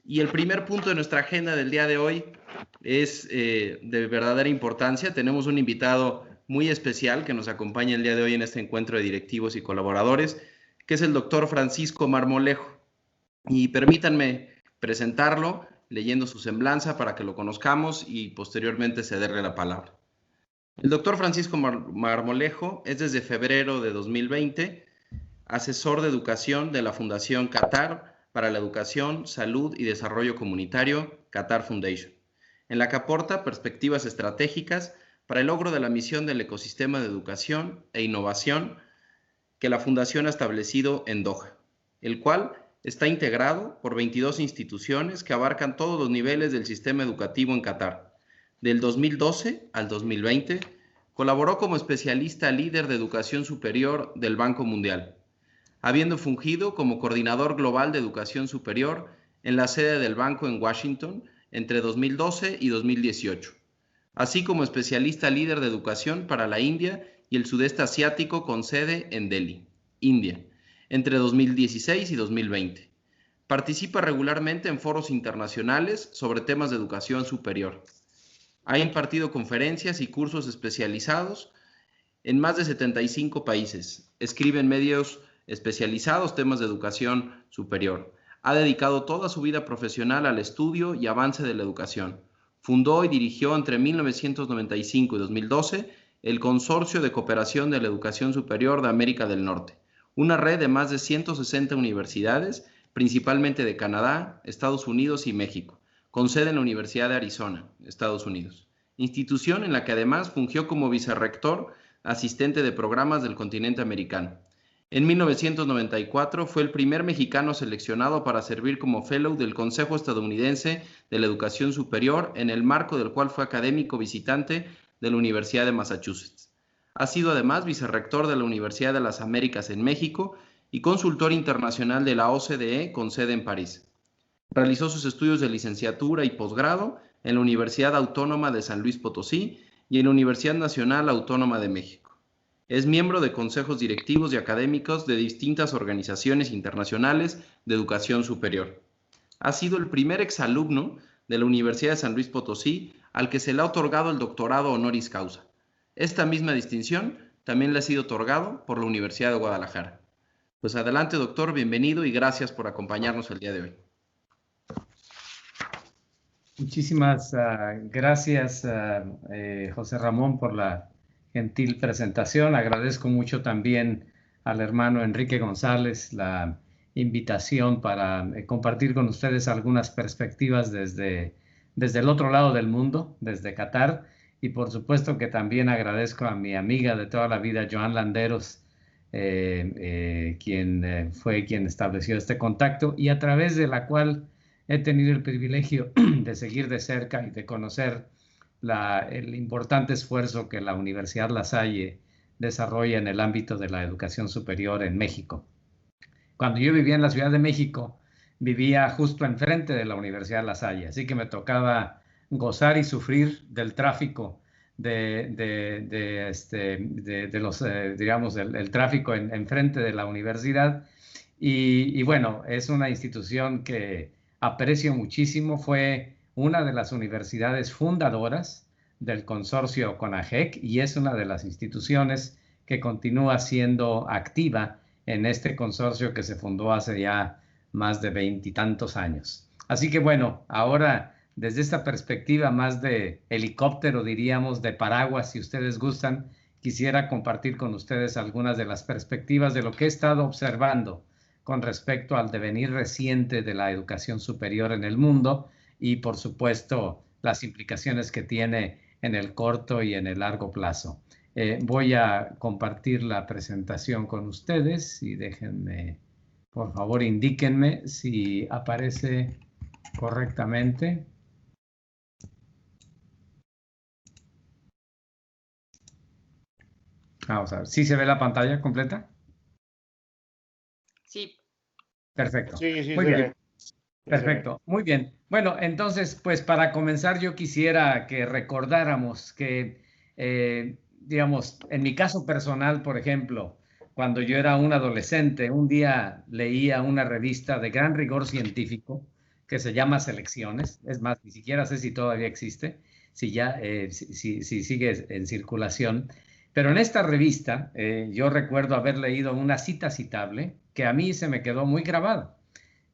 Y el primer punto de nuestra agenda del día de hoy es de verdadera importancia. Tenemos un invitado muy especial que nos acompaña el día de hoy en este encuentro de directivos y colaboradores, que es el doctor Francisco Marmolejo. Y permítanme presentarlo leyendo su semblanza para que lo conozcamos y posteriormente cederle la palabra. El doctor Francisco Marmolejo es desde febrero de 2020 asesor de educación de la Fundación Qatar para la Educación, Salud y Desarrollo Comunitario, Qatar Foundation, en la que aporta perspectivas estratégicas para el logro de la misión del ecosistema de educación e innovación que la Fundación ha establecido en Doha, el cual está integrado por 22 instituciones que abarcan todos los niveles del sistema educativo en Qatar. Del 2012 al 2020, colaboró como especialista líder de educación superior del Banco Mundial, habiendo fungido como coordinador global de educación superior en la sede del banco en Washington entre 2012 y 2018, así como especialista líder de educación para la India y el sudeste asiático con sede en Delhi, India, entre 2016 y 2020. Participa regularmente en foros internacionales sobre temas de educación superior. Ha impartido conferencias y cursos especializados en más de 75 países. Escribe en medios especializados temas de educación superior. Ha dedicado toda su vida profesional al estudio y avance de la educación. Fundó y dirigió entre 1995 y 2012 el Consorcio de Cooperación de la Educación Superior de América del Norte, una red de más de 160 universidades, principalmente de Canadá, Estados Unidos y México, con sede en la Universidad de Arizona, Estados Unidos, institución en la que además fungió como vicerrector asistente de programas del continente americano. En 1994 fue el primer mexicano seleccionado para servir como fellow del Consejo Estadounidense de la Educación Superior, en el marco del cual fue académico visitante de la Universidad de Massachusetts. Ha sido además vicerrector de la Universidad de las Américas en México y consultor internacional de la OCDE con sede en París. Realizó sus estudios de licenciatura y posgrado en la Universidad Autónoma de San Luis Potosí y en la Universidad Nacional Autónoma de México. Es miembro de consejos directivos y académicos de distintas organizaciones internacionales de educación superior. Ha sido el primer exalumno de la Universidad de San Luis Potosí al que se le ha otorgado el doctorado honoris causa. Esta misma distinción también le ha sido otorgado por la Universidad de Guadalajara. Pues adelante, doctor, bienvenido y gracias por acompañarnos el día de hoy. Muchísimas gracias, José Ramón, por la gentil presentación. Agradezco mucho también al hermano Enrique González la invitación para compartir con ustedes algunas perspectivas desde el otro lado del mundo, desde Qatar. Y por supuesto que también agradezco a mi amiga de toda la vida, Joan Landeros, quien fue quien estableció este contacto y a través de la cual he tenido el privilegio de seguir de cerca y de conocer el importante esfuerzo que la Universidad La Salle desarrolla en el ámbito de la educación superior en México. Cuando yo vivía en la Ciudad de México, vivía justo enfrente de la Universidad La Salle, así que me tocaba gozar y sufrir del tráfico, del tráfico enfrente de la universidad. Y bueno, es una institución que aprecio muchísimo. Fue una de las universidades fundadoras del consorcio CONAGEC y es una de las instituciones que continúa siendo activa en este consorcio que se fundó hace ya más de 20 y tantos años. Así que bueno, ahora desde esta perspectiva más de helicóptero, diríamos, de paraguas, si ustedes gustan, quisiera compartir con ustedes algunas de las perspectivas de lo que he estado observando con respecto al devenir reciente de la educación superior en el mundo y, por supuesto, las implicaciones que tiene en el corto y en el largo plazo. Voy a compartir la presentación con ustedes y déjenme, por favor, indíquenme si aparece correctamente. Vamos a ver, ¿sí se ve la pantalla completa? Sí. Perfecto. Sí, muy bien. Perfecto. Muy bien. Bueno, entonces, pues para comenzar yo quisiera que recordáramos que, digamos, en mi caso personal, por ejemplo, cuando yo era un adolescente, un día leía una revista de gran rigor científico que se llama Selecciones. Es más, ni siquiera sé si todavía existe, si ya si sigue en circulación. Pero en esta revista yo recuerdo haber leído una cita citable que a mí se me quedó muy grabada.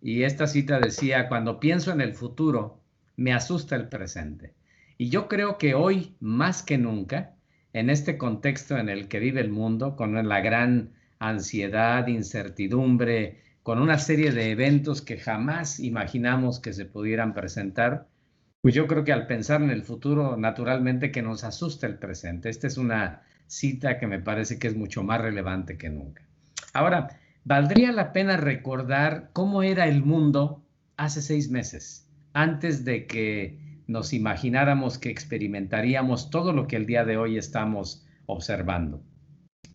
Y esta cita decía: cuando pienso en el futuro, me asusta el presente. Y yo creo que hoy, más que nunca, en este contexto en el que vive el mundo, con la gran ansiedad, incertidumbre, con una serie de eventos que jamás imaginamos que se pudieran presentar, pues yo creo que al pensar en el futuro, naturalmente que nos asusta el presente. Esta es una cita que me parece que es mucho más relevante que nunca. Ahora, valdría la pena recordar cómo era el mundo hace 6 meses, antes de que nos imagináramos que experimentaríamos todo lo que el día de hoy estamos observando.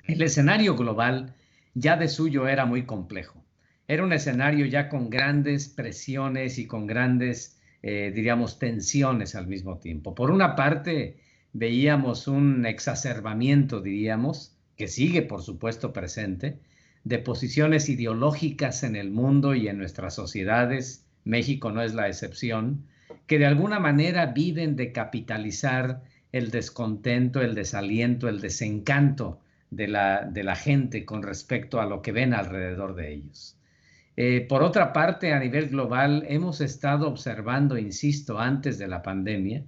El escenario global ya de suyo era muy complejo. Era un escenario ya con grandes presiones y con grandes, diríamos, tensiones al mismo tiempo. Por una parte, veíamos un exacerbamiento, diríamos, que sigue, por supuesto, presente, de posiciones ideológicas en el mundo y en nuestras sociedades. México no es la excepción, que de alguna manera viven de capitalizar el descontento, el desaliento, el desencanto de la gente con respecto a lo que ven alrededor de ellos. Por otra parte, a nivel global, hemos estado observando, insisto, antes de la pandemia,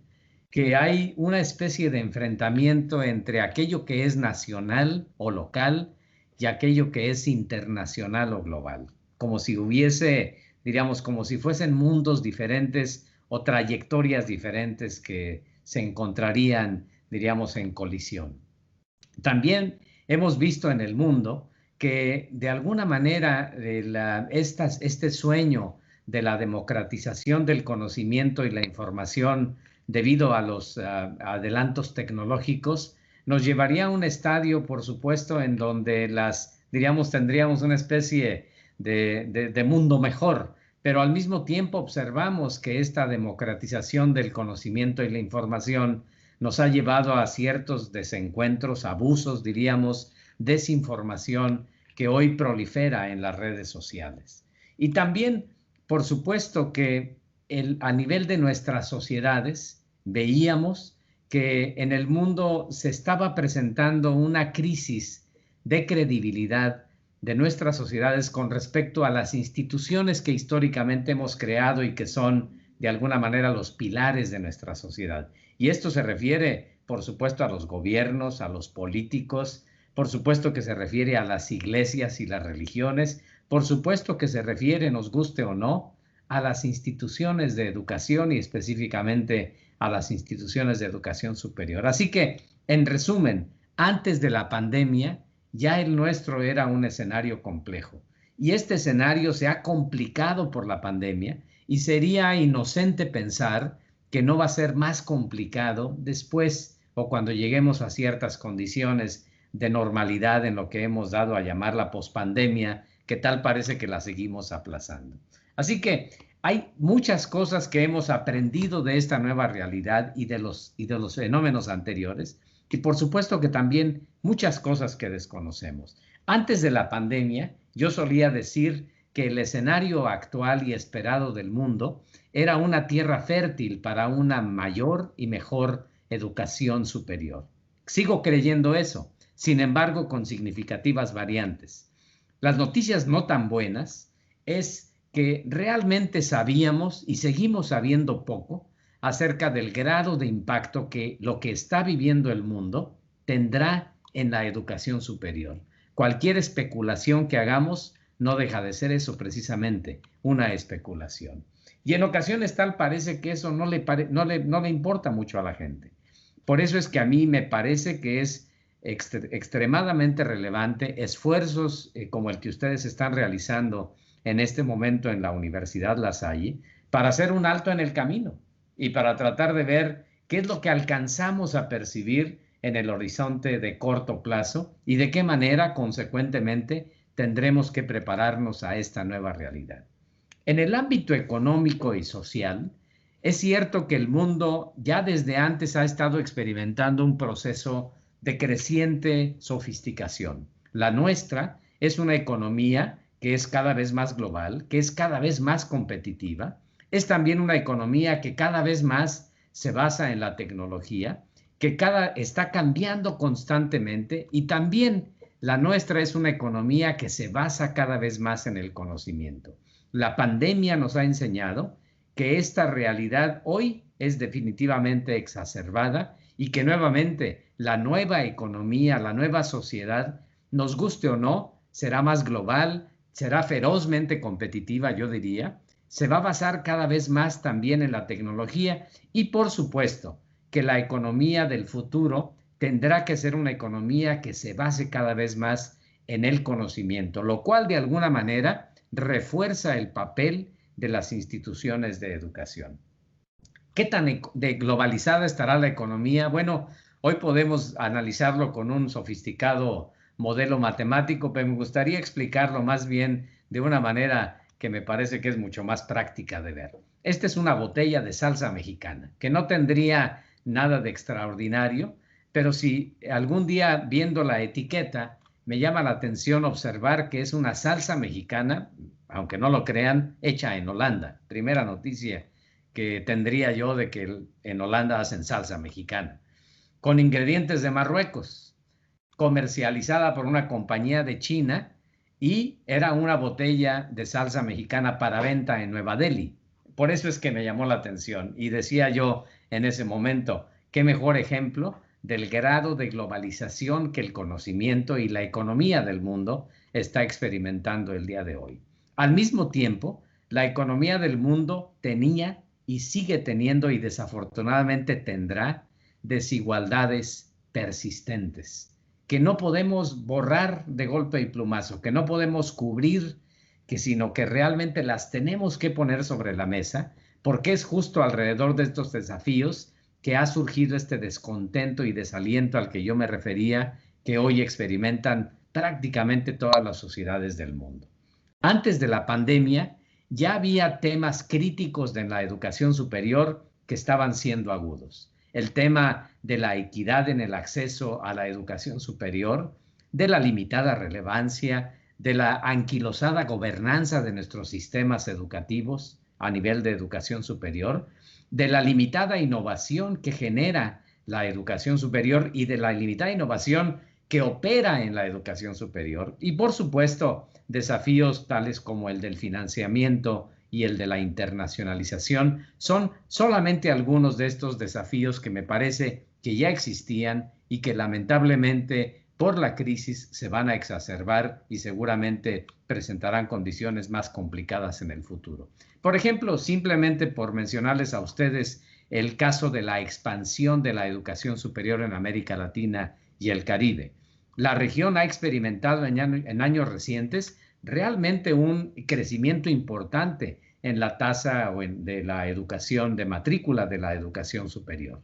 que hay una especie de enfrentamiento entre aquello que es nacional o local y aquello que es internacional o global, como si hubiese, diríamos, como si fuesen mundos diferentes o trayectorias diferentes que se encontrarían, diríamos, en colisión. También hemos visto en el mundo que de alguna manera este sueño de la democratización del conocimiento y la información debido a los adelantos tecnológicos nos llevaría a un estadio, por supuesto, en donde diríamos, tendríamos una especie de mundo mejor, pero al mismo tiempo observamos que esta democratización del conocimiento y la información nos ha llevado a ciertos desencuentros, abusos, diríamos, desinformación que hoy prolifera en las redes sociales. Y también, por supuesto, que a nivel de nuestras sociedades veíamos que en el mundo se estaba presentando una crisis de credibilidad de nuestras sociedades con respecto a las instituciones que históricamente hemos creado y que son de alguna manera los pilares de nuestra sociedad. Y esto se refiere, por supuesto, a los gobiernos, a los políticos, por supuesto que se refiere a las iglesias y las religiones, por supuesto que se refiere, nos guste o no, a las instituciones de educación y específicamente a las instituciones de educación superior. Así que, en resumen, antes de la pandemia, ya el nuestro era un escenario complejo. Y este escenario se ha complicado por la pandemia y sería inocente pensar que no va a ser más complicado después o cuando lleguemos a ciertas condiciones de normalidad en lo que hemos dado a llamar la pospandemia, que tal parece que la seguimos aplazando. Así que hay muchas cosas que hemos aprendido de esta nueva realidad y de los fenómenos anteriores, y por supuesto que también muchas cosas que desconocemos. Antes de la pandemia, yo solía decir que el escenario actual y esperado del mundo era una tierra fértil para una mayor y mejor educación superior. Sigo creyendo eso, sin embargo, con significativas variantes. Las noticias no tan buenas es que realmente sabíamos y seguimos sabiendo poco acerca del grado de impacto que lo que está viviendo el mundo tendrá en la educación superior. Cualquier especulación que hagamos no deja de ser eso precisamente, una especulación. Y en ocasiones tal parece que eso no le importa mucho a la gente. Por eso es que a mí me parece que es extremadamente relevante esfuerzos como el que ustedes están realizando en este momento en la Universidad La Salle para hacer un alto en el camino y para tratar de ver qué es lo que alcanzamos a percibir en el horizonte de corto plazo y de qué manera, consecuentemente, tendremos que prepararnos a esta nueva realidad. En el ámbito económico y social, es cierto que el mundo ya desde antes ha estado experimentando un proceso de creciente sofisticación. La nuestra es una economía que es cada vez más global, que es cada vez más competitiva Es también una economía que cada vez más se basa en la tecnología, que está cambiando constantemente, y también la nuestra es una economía que se basa cada vez más en el conocimiento. La pandemia nos ha enseñado que esta realidad hoy es definitivamente exacerbada y que nuevamente la nueva economía, la nueva sociedad, nos guste o no, será más global, será ferozmente competitiva, yo diría, se va a basar cada vez más también en la tecnología, y por supuesto que la economía del futuro tendrá que ser una economía que se base cada vez más en el conocimiento, lo cual de alguna manera refuerza el papel de las instituciones de educación. ¿Qué tan globalizada estará la economía? Bueno, hoy podemos analizarlo con un sofisticado modelo matemático, pero me gustaría explicarlo más bien de una manera que me parece que es mucho más práctica de ver. Esta es una botella de salsa mexicana, que no tendría nada de extraordinario, pero si algún día viendo la etiqueta me llama la atención observar que es una salsa mexicana, aunque no lo crean, hecha en Holanda. Primera noticia que tendría yo de que en Holanda hacen salsa mexicana, con ingredientes de Marruecos, comercializada por una compañía de China, y era una botella de salsa mexicana para venta en Nueva Delhi. Por eso es que me llamó la atención y decía yo en ese momento, qué mejor ejemplo del grado de globalización que el conocimiento y la economía del mundo está experimentando el día de hoy. Al mismo tiempo, la economía del mundo tenía y sigue teniendo, y desafortunadamente tendrá, desigualdades persistentes que no podemos borrar de golpe y plumazo, que no podemos cubrir, sino que realmente las tenemos que poner sobre la mesa, porque es justo alrededor de estos desafíos que ha surgido este descontento y desaliento al que yo me refería, que hoy experimentan prácticamente todas las sociedades del mundo. Antes de la pandemia, ya había temas críticos de la educación superior que estaban siendo agudos. El tema de la equidad en el acceso a la educación superior, de la limitada relevancia, de la anquilosada gobernanza de nuestros sistemas educativos a nivel de educación superior, de la limitada innovación que genera la educación superior y de la limitada innovación que opera en la educación superior, y por supuesto desafíos tales como el del financiamiento y el de la internacionalización son solamente algunos de estos desafíos que me parece que ya existían y que lamentablemente por la crisis se van a exacerbar y seguramente presentarán condiciones más complicadas en el futuro. Por ejemplo, simplemente por mencionarles a ustedes el caso de la expansión de la educación superior en América Latina y el Caribe. La región ha experimentado en años recientes realmente un crecimiento importante en la tasa de la educación, de matrícula de la educación superior.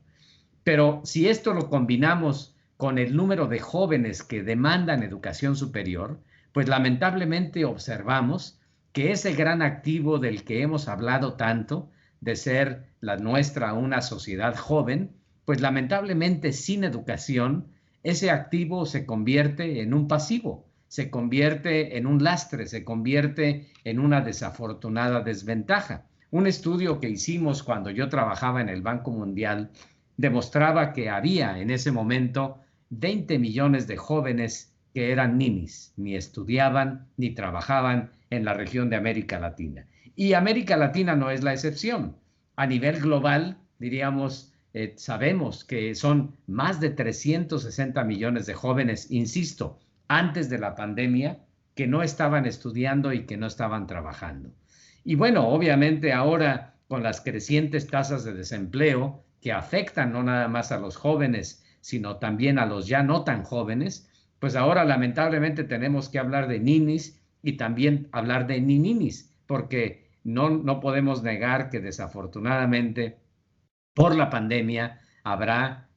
Pero si esto lo combinamos con el número de jóvenes que demandan educación superior, pues lamentablemente observamos que ese gran activo del que hemos hablado tanto, de ser la nuestra una sociedad joven, pues lamentablemente sin educación, ese activo se convierte en un pasivo, se convierte en un lastre, se convierte en una desafortunada desventaja. Un estudio que hicimos cuando yo trabajaba en el Banco Mundial demostraba que había en ese momento 20 millones de jóvenes que eran ninis, ni estudiaban ni trabajaban en la región de América Latina. Y América Latina no es la excepción. A nivel global, diríamos, sabemos que son más de 360 millones de jóvenes, insisto, antes de la pandemia, que no estaban estudiando y que no estaban trabajando. Y bueno, obviamente ahora con las crecientes tasas de desempleo que afectan no nada más a los jóvenes, sino también a los ya no tan jóvenes, pues ahora lamentablemente tenemos que hablar de ninis y también hablar de nininis, porque no podemos negar que desafortunadamente por la pandemia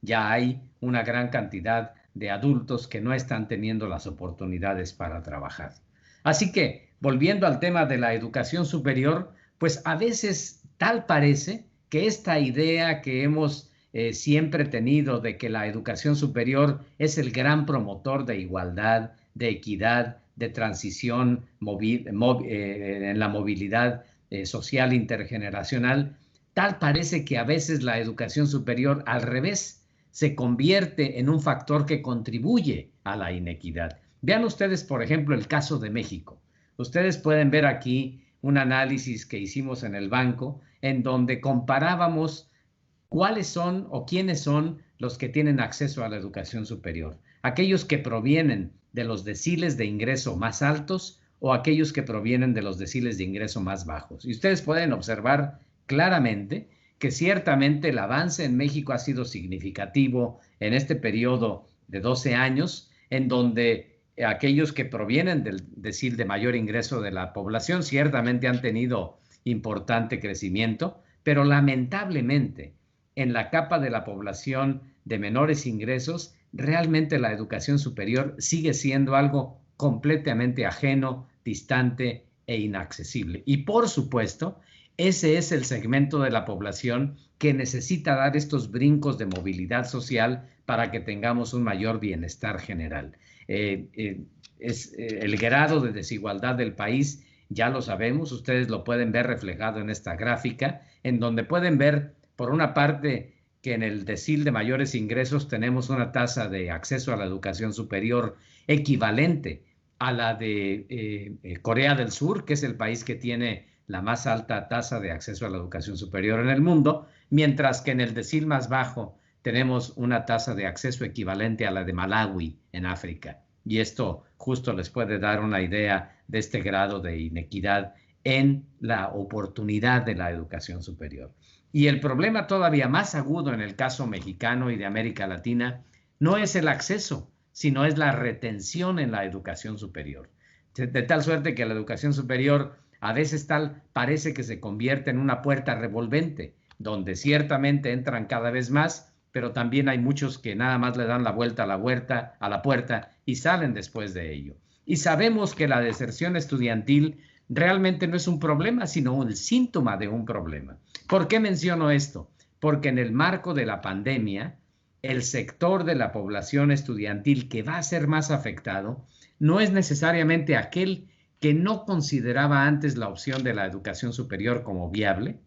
ya hay una gran cantidad de adultos que no están teniendo las oportunidades para trabajar. Así que, volviendo al tema de la educación superior, pues a veces tal parece que esta idea que hemos siempre tenido de que la educación superior es el gran promotor de igualdad, de equidad, de transición en la movilidad social intergeneracional, tal parece que a veces la educación superior, al revés, se convierte en un factor que contribuye a la inequidad. Vean ustedes, por ejemplo, el caso de México. Ustedes pueden ver aquí un análisis que hicimos en el banco, en donde comparábamos cuáles son o quiénes son los que tienen acceso a la educación superior. Aquellos que provienen de los deciles de ingreso más altos o aquellos que provienen de los deciles de ingreso más bajos. Y ustedes pueden observar claramente que ciertamente el avance en México ha sido significativo en este periodo de 12 años, en donde aquellos que provienen del decil de mayor ingreso de la población ciertamente han tenido importante crecimiento, pero lamentablemente en la capa de la población de menores ingresos, realmente la educación superior sigue siendo algo completamente ajeno, distante e inaccesible. Y por supuesto, ese es el segmento de la población que necesita dar estos brincos de movilidad social para que tengamos un mayor bienestar general. El grado de desigualdad del país, ya lo sabemos, ustedes lo pueden ver reflejado en esta gráfica, en donde pueden ver, por una parte, que en el decil de mayores ingresos tenemos una tasa de acceso a la educación superior equivalente a la de Corea del Sur, que es el país que tiene la más alta tasa de acceso a la educación superior en el mundo, mientras que en el decil más bajo tenemos una tasa de acceso equivalente a la de Malawi en África. Y esto justo les puede dar una idea de este grado de inequidad en la oportunidad de la educación superior. Y el problema todavía más agudo en el caso mexicano y de América Latina no es el acceso, sino es la retención en la educación superior. De tal suerte que la educación superior a veces parece que se convierte en una puerta revolvente, donde ciertamente entran cada vez más, pero también hay muchos que nada más le dan la vuelta a la puerta y salen después de ello. Y sabemos que la deserción estudiantil realmente no es un problema, sino el síntoma de un problema. ¿Por qué menciono esto? Porque en el marco de la pandemia, el sector de la población estudiantil que va a ser más afectado no es necesariamente aquel que no consideraba antes la opción de la educación superior como viable,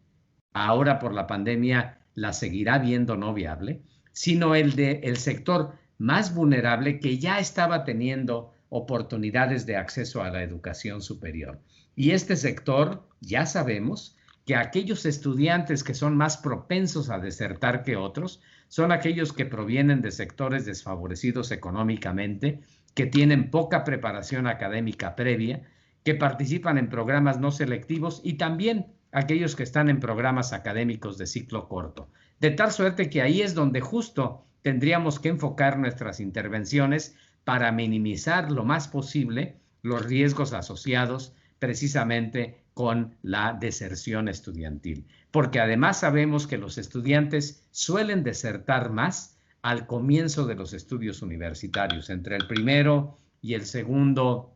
ahora por la pandemia la seguirá viendo no viable, sino el sector más vulnerable que ya estaba teniendo oportunidades de acceso a la educación superior. Y este sector, ya sabemos que aquellos estudiantes que son más propensos a desertar que otros son aquellos que provienen de sectores desfavorecidos económicamente, que tienen poca preparación académica previa, que participan en programas no selectivos y también aquellos que están en programas académicos de ciclo corto. De tal suerte que ahí es donde justo tendríamos que enfocar nuestras intervenciones para minimizar lo más posible los riesgos asociados precisamente con la deserción estudiantil. Porque además sabemos que los estudiantes suelen desertar más al comienzo de los estudios universitarios, entre el primero y el segundo,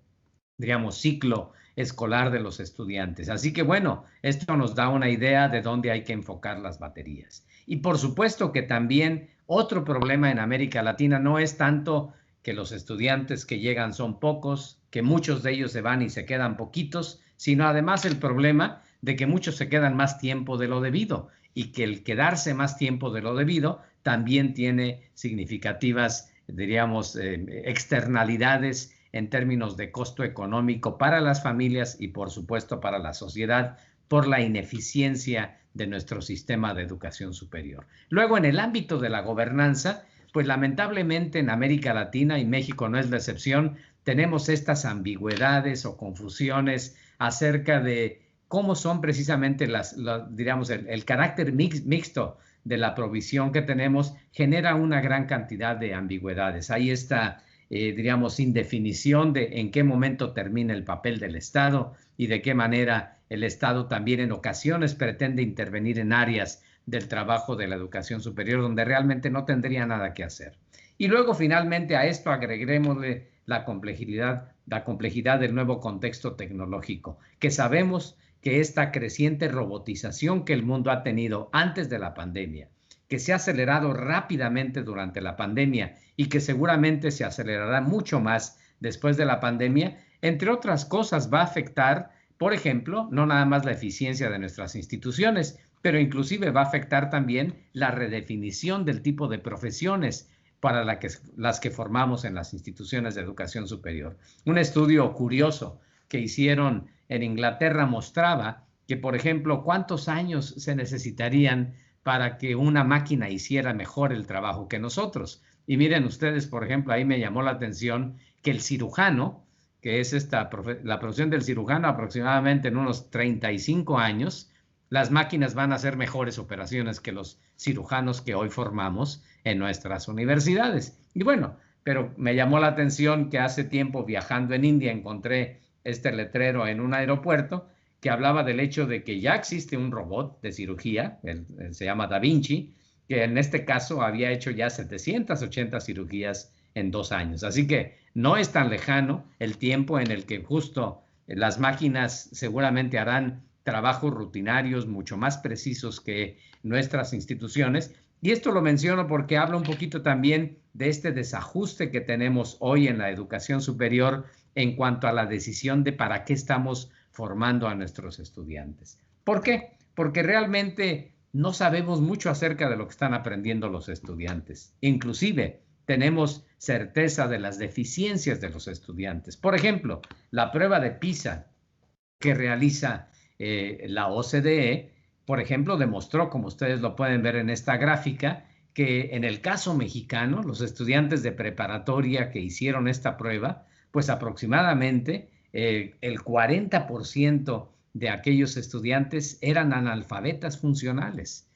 digamos, ciclo escolar de los estudiantes. Así que bueno, esto nos da una idea de dónde hay que enfocar las baterías. Y por supuesto que también otro problema en América Latina no es tanto que los estudiantes que llegan son pocos, que muchos de ellos se van y se quedan poquitos, sino además el problema de que muchos se quedan más tiempo de lo debido y que el quedarse más tiempo de lo debido también tiene significativas, diríamos, externalidades en términos de costo económico para las familias y por supuesto para la sociedad por la ineficiencia de nuestro sistema de educación superior. Luego, en el ámbito de la gobernanza, pues lamentablemente en América Latina, y México no es la excepción, tenemos estas ambigüedades o confusiones acerca de cómo son precisamente diríamos, el carácter mixto de la provisión que tenemos genera una gran cantidad de ambigüedades. Ahí está, diríamos, indefinición de en qué momento termina el papel del Estado y de qué manera el Estado también en ocasiones pretende intervenir en áreas del trabajo de la educación superior donde realmente no tendría nada que hacer. Y luego finalmente a esto agreguémosle la complejidad del nuevo contexto tecnológico, que sabemos que esta creciente robotización que el mundo ha tenido antes de la pandemia, que se ha acelerado rápidamente durante la pandemia y que seguramente se acelerará mucho más después de la pandemia, entre otras cosas va a afectar Por ejemplo, no nada más la eficiencia de nuestras instituciones, pero inclusive va a afectar también la redefinición del tipo de profesiones para las que formamos en las instituciones de educación superior. Un estudio curioso que hicieron en Inglaterra mostraba que, por ejemplo, cuántos años se necesitarían para que una máquina hiciera mejor el trabajo que nosotros. Y miren ustedes, por ejemplo, ahí me llamó la atención que el cirujano, que es la profesión del cirujano, aproximadamente en unos 35 años, las máquinas van a hacer mejores operaciones que los cirujanos que hoy formamos en nuestras universidades. Y bueno, pero me llamó la atención que hace tiempo viajando en India encontré este letrero en un aeropuerto que hablaba del hecho de que ya existe un robot de cirugía, se llama Da Vinci, que en este caso había hecho ya 780 cirugías en 2 años. Así que no es tan lejano el tiempo en el que justo las máquinas seguramente harán trabajos rutinarios mucho más precisos que nuestras instituciones. Y esto lo menciono porque habla un poquito también de este desajuste que tenemos hoy en la educación superior en cuanto a la decisión de para qué estamos formando a nuestros estudiantes. ¿Por qué? Porque realmente no sabemos mucho acerca de lo que están aprendiendo los estudiantes. Inclusive tenemos certeza de las deficiencias de los estudiantes. Por ejemplo, la prueba de PISA que realiza la OCDE, por ejemplo, demostró, como ustedes lo pueden ver en esta gráfica, que en el caso mexicano, los estudiantes de preparatoria que hicieron esta prueba, pues aproximadamente el 40% de aquellos estudiantes eran analfabetas funcionales.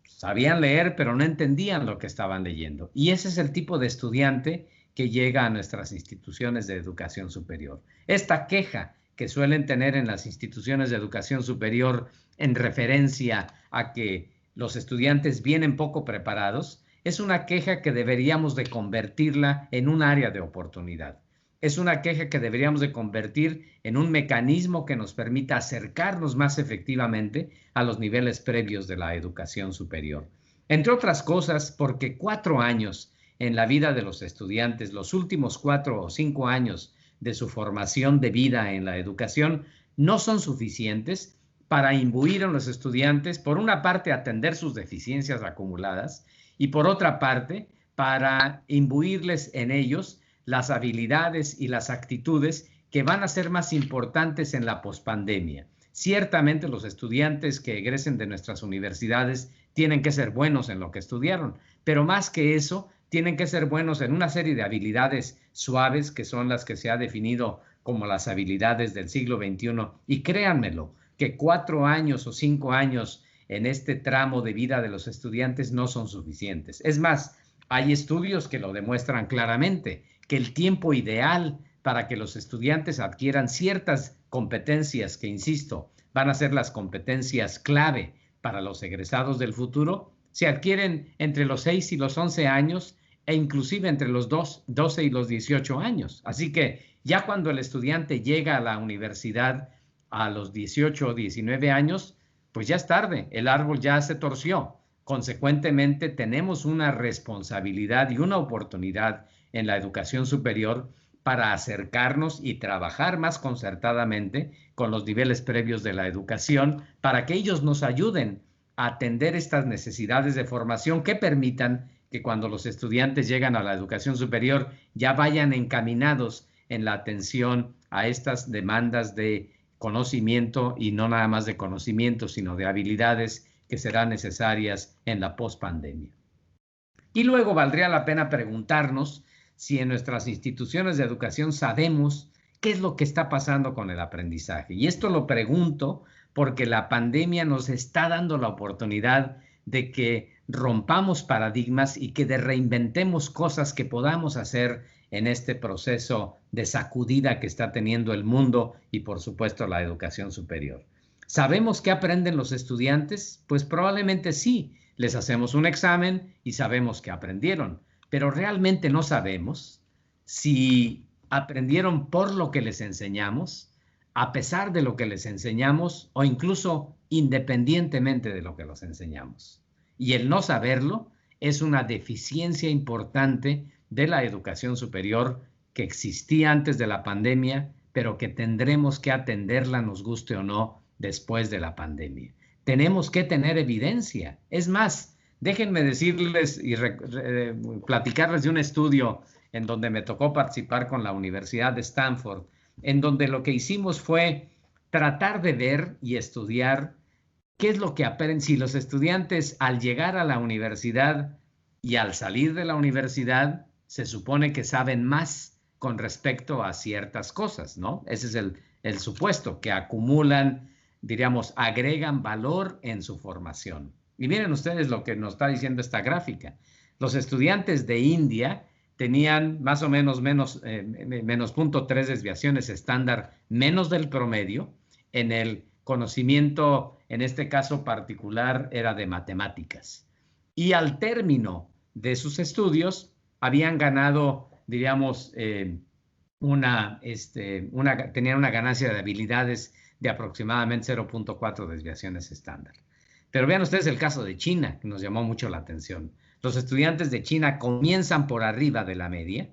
Sabían leer, pero no entendían lo que estaban leyendo. Y ese es el tipo de estudiante que llega a nuestras instituciones de educación superior. Esta queja que suelen tener en las instituciones de educación superior en referencia a que los estudiantes vienen poco preparados, es una queja que deberíamos de convertirla en un área de oportunidad. Es una queja que deberíamos de convertir en un mecanismo que nos permita acercarnos más efectivamente a los niveles previos de la educación superior. Entre otras cosas, porque 4 años en la vida de los estudiantes, los últimos 4 o 5 años de su formación de vida en la educación, no son suficientes para imbuir en los estudiantes, por una parte, atender sus deficiencias acumuladas y por otra parte, para imbuirles en ellos las habilidades y las actitudes que van a ser más importantes en la pospandemia. Ciertamente los estudiantes que egresen de nuestras universidades tienen que ser buenos en lo que estudiaron, pero más que eso, tienen que ser buenos en una serie de habilidades suaves que son las que se ha definido como las habilidades del siglo XXI. Y créanmelo, que 4 años o 5 años en este tramo de vida de los estudiantes no son suficientes. Es más, hay estudios que lo demuestran claramente, que el tiempo ideal para que los estudiantes adquieran ciertas competencias que, insisto, van a ser las competencias clave para los egresados del futuro, se adquieren entre los 6 y los 11 años e inclusive entre los 12 y los 18 años. Así que ya cuando el estudiante llega a la universidad a los 18 o 19 años, pues ya es tarde, el árbol ya se torció. Consecuentemente, tenemos una responsabilidad y una oportunidad en la educación superior para acercarnos y trabajar más concertadamente con los niveles previos de la educación para que ellos nos ayuden a atender estas necesidades de formación que permitan que cuando los estudiantes llegan a la educación superior ya vayan encaminados en la atención a estas demandas de conocimiento y no nada más de conocimiento, sino de habilidades que serán necesarias en la pospandemia. Y luego valdría la pena preguntarnos si en nuestras instituciones de educación sabemos qué es lo que está pasando con el aprendizaje. Y esto lo pregunto porque la pandemia nos está dando la oportunidad de que rompamos paradigmas y que reinventemos cosas que podamos hacer en este proceso de sacudida que está teniendo el mundo y, por supuesto, la educación superior. ¿Sabemos qué aprenden los estudiantes? Pues probablemente sí. Les hacemos un examen y sabemos qué aprendieron, pero realmente no sabemos si aprendieron por lo que les enseñamos, a pesar de lo que les enseñamos o incluso independientemente de lo que los enseñamos. Y el no saberlo es una deficiencia importante de la educación superior que existía antes de la pandemia, pero que tendremos que atenderla, nos guste o no, después de la pandemia. Tenemos que tener evidencia. Es más, déjenme decirles y platicarles de un estudio en donde me tocó participar con la Universidad de Stanford, en donde lo que hicimos fue tratar de ver y estudiar qué es lo que aprenden, si los estudiantes al llegar a la universidad y al salir de la universidad se supone que saben más con respecto a ciertas cosas, ¿no? Ese es el supuesto, que acumulan, diríamos, agregan valor en su formación. Y miren ustedes lo que nos está diciendo esta gráfica. Los estudiantes de India tenían más o menos menos 0.3 desviaciones estándar, menos del promedio, en el conocimiento, en este caso particular, era de matemáticas. Y al término de sus estudios, habían ganado, diríamos, tenían una ganancia de habilidades de aproximadamente 0.4 desviaciones estándar. Pero vean ustedes el caso de China, que nos llamó mucho la atención. Los estudiantes de China comienzan por arriba de la media,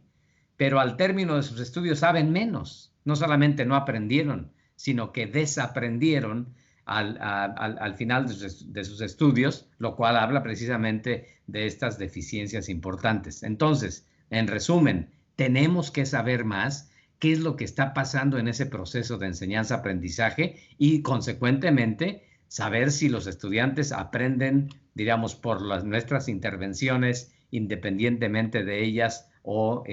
pero al término de sus estudios saben menos. No solamente no aprendieron, sino que desaprendieron al final de sus estudios, lo cual habla precisamente de estas deficiencias importantes. Entonces, en resumen, tenemos que saber más qué es lo que está pasando en ese proceso de enseñanza-aprendizaje y, consecuentemente, saber si los estudiantes aprenden, diríamos, por nuestras intervenciones, independientemente de ellas o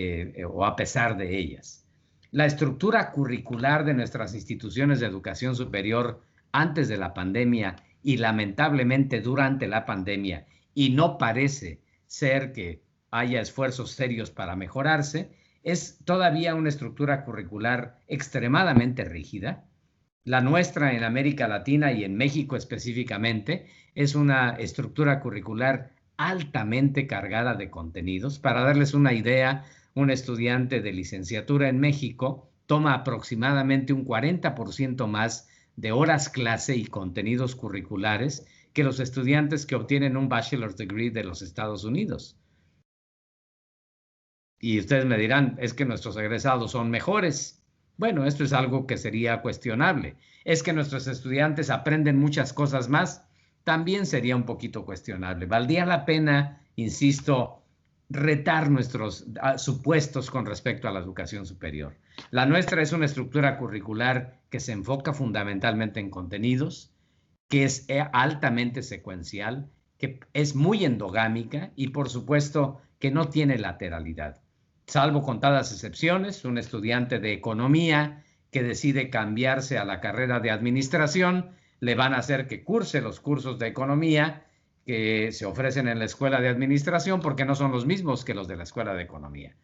a pesar de ellas. La estructura curricular de nuestras instituciones de educación superior antes de la pandemia y lamentablemente durante la pandemia, y no parece ser que haya esfuerzos serios para mejorarse, es todavía una estructura curricular extremadamente rígida. La nuestra en América Latina y en México específicamente es una estructura curricular altamente cargada de contenidos. Para darles una idea, un estudiante de licenciatura en México toma aproximadamente un 40% más de horas clase y contenidos curriculares que los estudiantes que obtienen un bachelor's degree de los Estados Unidos. Y ustedes me dirán, es que nuestros egresados son mejores. Bueno, esto es algo que sería cuestionable. Es que nuestros estudiantes aprenden muchas cosas más. También sería un poquito cuestionable. Valdría la pena, insisto, retar nuestros supuestos con respecto a la educación superior. La nuestra es una estructura curricular que se enfoca fundamentalmente en contenidos, que es altamente secuencial, que es muy endogámica y, por supuesto, que no tiene lateralidad. Salvo contadas excepciones, un estudiante de economía que decide cambiarse a la carrera de administración, le van a hacer que curse los cursos de economía que se ofrecen en la escuela de administración porque no son los mismos que los de la escuela de economía.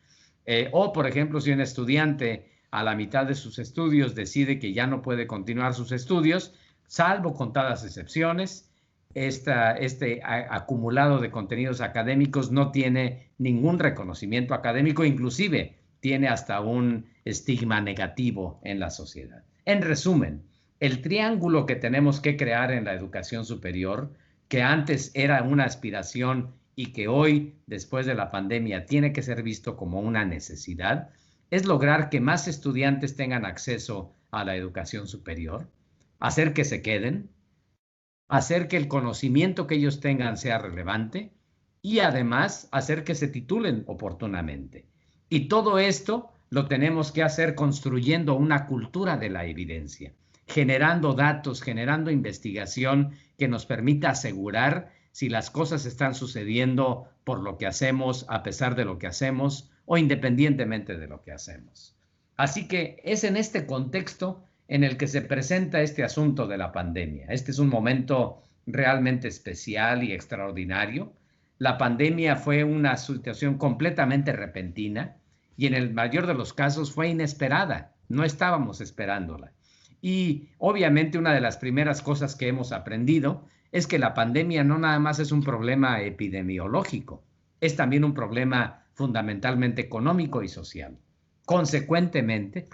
O, por ejemplo, si un estudiante a la mitad de sus estudios decide que ya no puede continuar sus estudios, salvo contadas excepciones, este acumulado de contenidos académicos no tiene ningún reconocimiento académico, inclusive tiene hasta un estigma negativo en la sociedad. En resumen, el triángulo que tenemos que crear en la educación superior, que antes era una aspiración y que hoy, después de la pandemia, tiene que ser visto como una necesidad, es lograr que más estudiantes tengan acceso a la educación superior, hacer que se queden, hacer que el conocimiento que ellos tengan sea relevante y además hacer que se titulen oportunamente. Y todo esto lo tenemos que hacer construyendo una cultura de la evidencia, generando datos, generando investigación que nos permita asegurar si las cosas están sucediendo por lo que hacemos, a pesar de lo que hacemos o independientemente de lo que hacemos. Así que es en este contexto en el que se presenta este asunto de la pandemia. Este es un momento realmente especial y extraordinario. La pandemia fue una situación completamente repentina y en el mayor de los casos fue inesperada. No estábamos esperándola. Y obviamente una de las primeras cosas que hemos aprendido es que la pandemia no nada más es un problema epidemiológico, es también un problema fundamentalmente económico y social. Consecuentemente,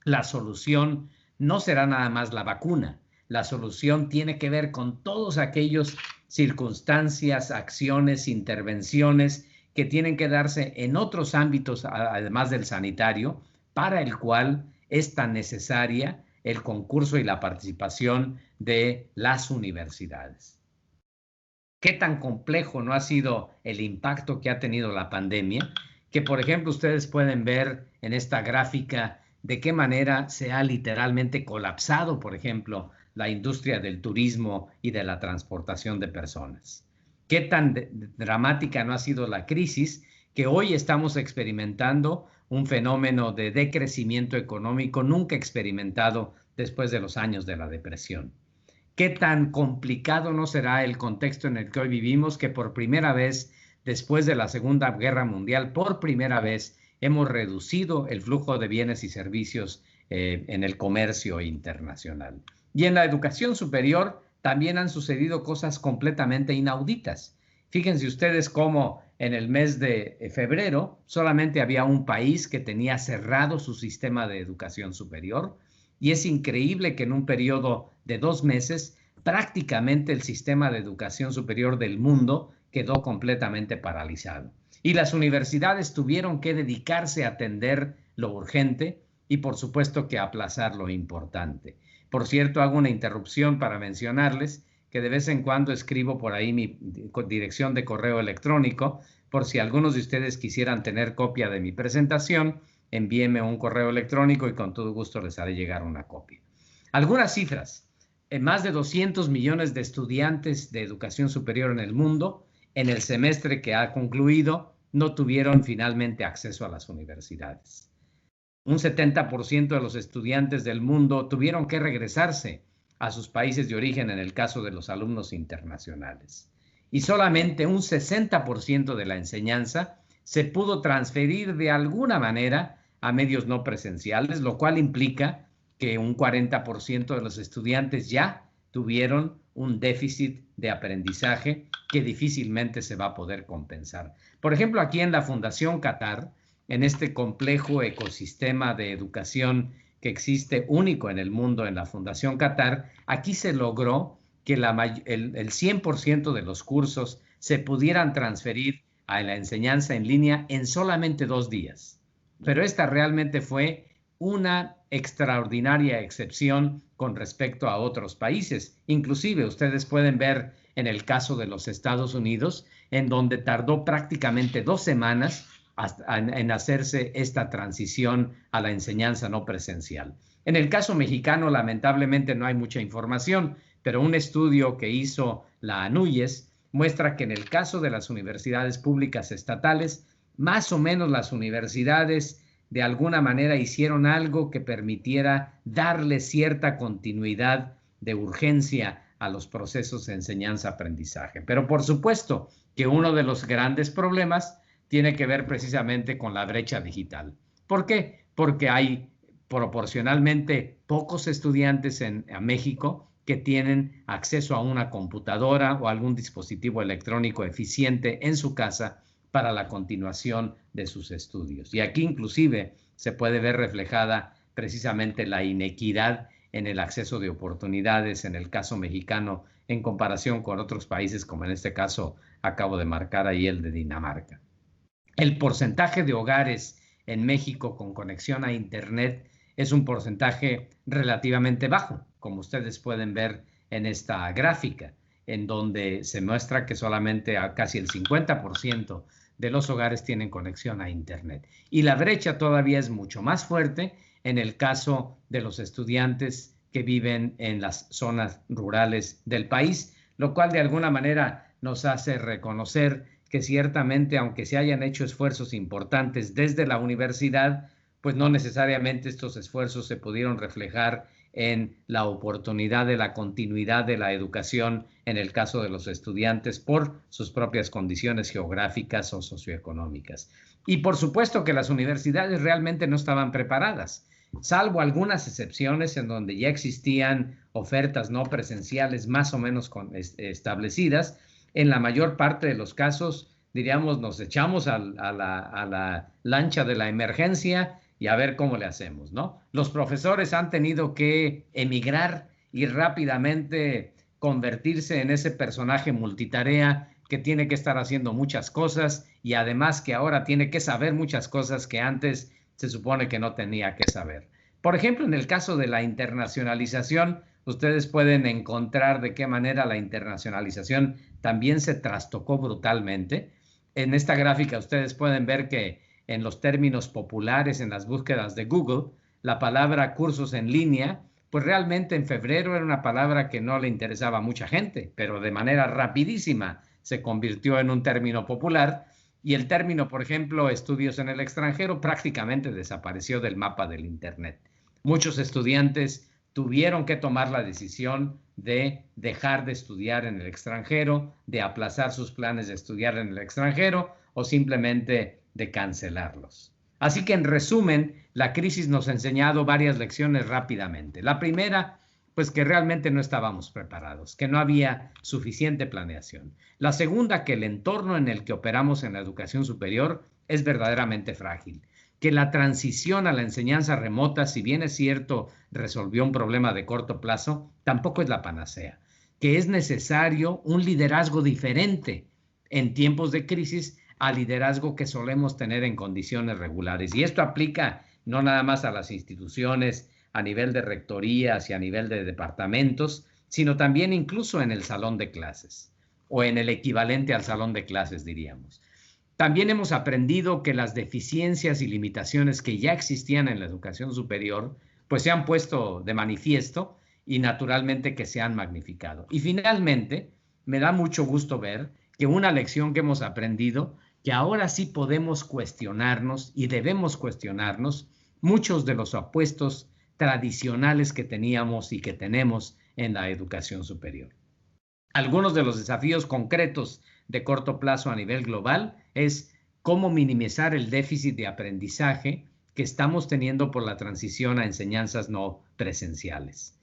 la solución no será nada más la vacuna. La solución tiene que ver con todos aquellos circunstancias, acciones, intervenciones que tienen que darse en otros ámbitos, además del sanitario, para el cual es tan necesaria el concurso y la participación de las universidades. ¿Qué tan complejo no ha sido el impacto que ha tenido la pandemia? Que, por ejemplo, ustedes pueden ver en esta gráfica de qué manera se ha literalmente colapsado, por ejemplo, la industria del turismo y de la transportación de personas. Qué tan dramática no ha sido la crisis que hoy estamos experimentando un fenómeno de decrecimiento económico nunca experimentado después de los años de la depresión. ¿Qué tan complicado no será el contexto en el que hoy vivimos, que por primera vez, después de la Segunda Guerra Mundial, por primera vez hemos reducido el flujo de bienes y servicios en el comercio internacional? Y en la educación superior también han sucedido cosas completamente inauditas. Fíjense ustedes cómo en el mes de febrero solamente había un país que tenía cerrado su sistema de educación superior, y es increíble que en un periodo de 2 meses prácticamente el sistema de educación superior del mundo quedó completamente paralizado. Y las universidades tuvieron que dedicarse a atender lo urgente y por supuesto que aplazar lo importante. Por cierto, hago una interrupción para mencionarles que de vez en cuando escribo por ahí mi dirección de correo electrónico, por si algunos de ustedes quisieran tener copia de mi presentación, envíenme un correo electrónico y con todo gusto les haré llegar una copia. Algunas cifras. Más de 200 millones de estudiantes de educación superior en el mundo, en el semestre que ha concluido, no tuvieron finalmente acceso a las universidades. Un 70% de los estudiantes del mundo tuvieron que regresarse a sus países de origen en el caso de los alumnos internacionales. Y solamente un 60% de la enseñanza se pudo transferir de alguna manera a medios no presenciales, lo cual implica que un 40% de los estudiantes ya tuvieron un déficit de aprendizaje que difícilmente se va a poder compensar. Por ejemplo, aquí en la Fundación Qatar, en este complejo ecosistema de educación que existe único en el mundo en la Fundación Qatar, aquí se logró que el 100% de los cursos se pudieran transferir a la enseñanza en línea en solamente 2 días. Pero esta realmente fue una extraordinaria excepción con respecto a otros países. Inclusive ustedes pueden ver en el caso de los Estados Unidos, en donde tardó prácticamente 2 semanas en hacerse esta transición a la enseñanza no presencial. En el caso mexicano, lamentablemente no hay mucha información, pero un estudio que hizo la ANUYES muestra que en el caso de las universidades públicas estatales, más o menos las universidades de alguna manera hicieron algo que permitiera darle cierta continuidad de urgencia a los procesos de enseñanza-aprendizaje. Pero por supuesto que uno de los grandes problemas tiene que ver precisamente con la brecha digital. ¿Por qué? Porque hay proporcionalmente pocos estudiantes en México que tienen acceso a una computadora o algún dispositivo electrónico eficiente en su casa para la continuación de sus estudios. Y aquí inclusive se puede ver reflejada precisamente la inequidad en el acceso de oportunidades en el caso mexicano en comparación con otros países, como en este caso acabo de marcar ahí el de Dinamarca. El porcentaje de hogares en México con conexión a Internet es un porcentaje relativamente bajo, como ustedes pueden ver en esta gráfica, en donde se muestra que solamente casi el 50% de los hogares tienen conexión a Internet. Y la brecha todavía es mucho más fuerte en el caso de los estudiantes que viven en las zonas rurales del país, lo cual de alguna manera nos hace reconocer que ciertamente, aunque se hayan hecho esfuerzos importantes desde la universidad, pues no necesariamente estos esfuerzos se pudieron reflejar en la oportunidad de la continuidad de la educación en el caso de los estudiantes por sus propias condiciones geográficas o socioeconómicas. Y por supuesto que las universidades realmente no estaban preparadas, salvo algunas excepciones en donde ya existían ofertas no presenciales más o menos establecidas. En la mayor parte de los casos, diríamos, nos echamos a la lancha de la emergencia y a ver cómo le hacemos, ¿no? Los profesores han tenido que emigrar y rápidamente convertirse en ese personaje multitarea que tiene que estar haciendo muchas cosas y además que ahora tiene que saber muchas cosas que antes se supone que no tenía que saber. Por ejemplo, en el caso de la internacionalización, ustedes pueden encontrar de qué manera la internacionalización también se trastocó brutalmente. En esta gráfica ustedes pueden ver que en los términos populares, en las búsquedas de Google, la palabra cursos en línea, pues realmente en febrero era una palabra que no le interesaba a mucha gente, pero de manera rapidísima se convirtió en un término popular. Y el término, por ejemplo, estudios en el extranjero, prácticamente desapareció del mapa del Internet. Muchos estudiantes tuvieron que tomar la decisión de dejar de estudiar en el extranjero, de aplazar sus planes de estudiar en el extranjero o simplemente de cancelarlos. Así que en resumen, la crisis nos ha enseñado varias lecciones rápidamente. La primera, pues que realmente no estábamos preparados, que no había suficiente planeación. La segunda, que el entorno en el que operamos en la educación superior es verdaderamente frágil, que la transición a la enseñanza remota, si bien es cierto, resolvió un problema de corto plazo, tampoco es la panacea, que es necesario un liderazgo diferente en tiempos de crisis al liderazgo que solemos tener en condiciones regulares. Y esto aplica no nada más a las instituciones a nivel de rectorías y a nivel de departamentos, sino también incluso en el salón de clases o en el equivalente al salón de clases, diríamos. También hemos aprendido que las deficiencias y limitaciones que ya existían en la educación superior, pues se han puesto de manifiesto y naturalmente que se han magnificado. Y finalmente, me da mucho gusto ver que una lección que hemos aprendido, que ahora sí podemos cuestionarnos y debemos cuestionarnos muchos de los apuestos tradicionales que teníamos y que tenemos en la educación superior. Algunos de los desafíos concretos de corto plazo a nivel global es cómo minimizar el déficit de aprendizaje que estamos teniendo por la transición a enseñanzas no presenciales.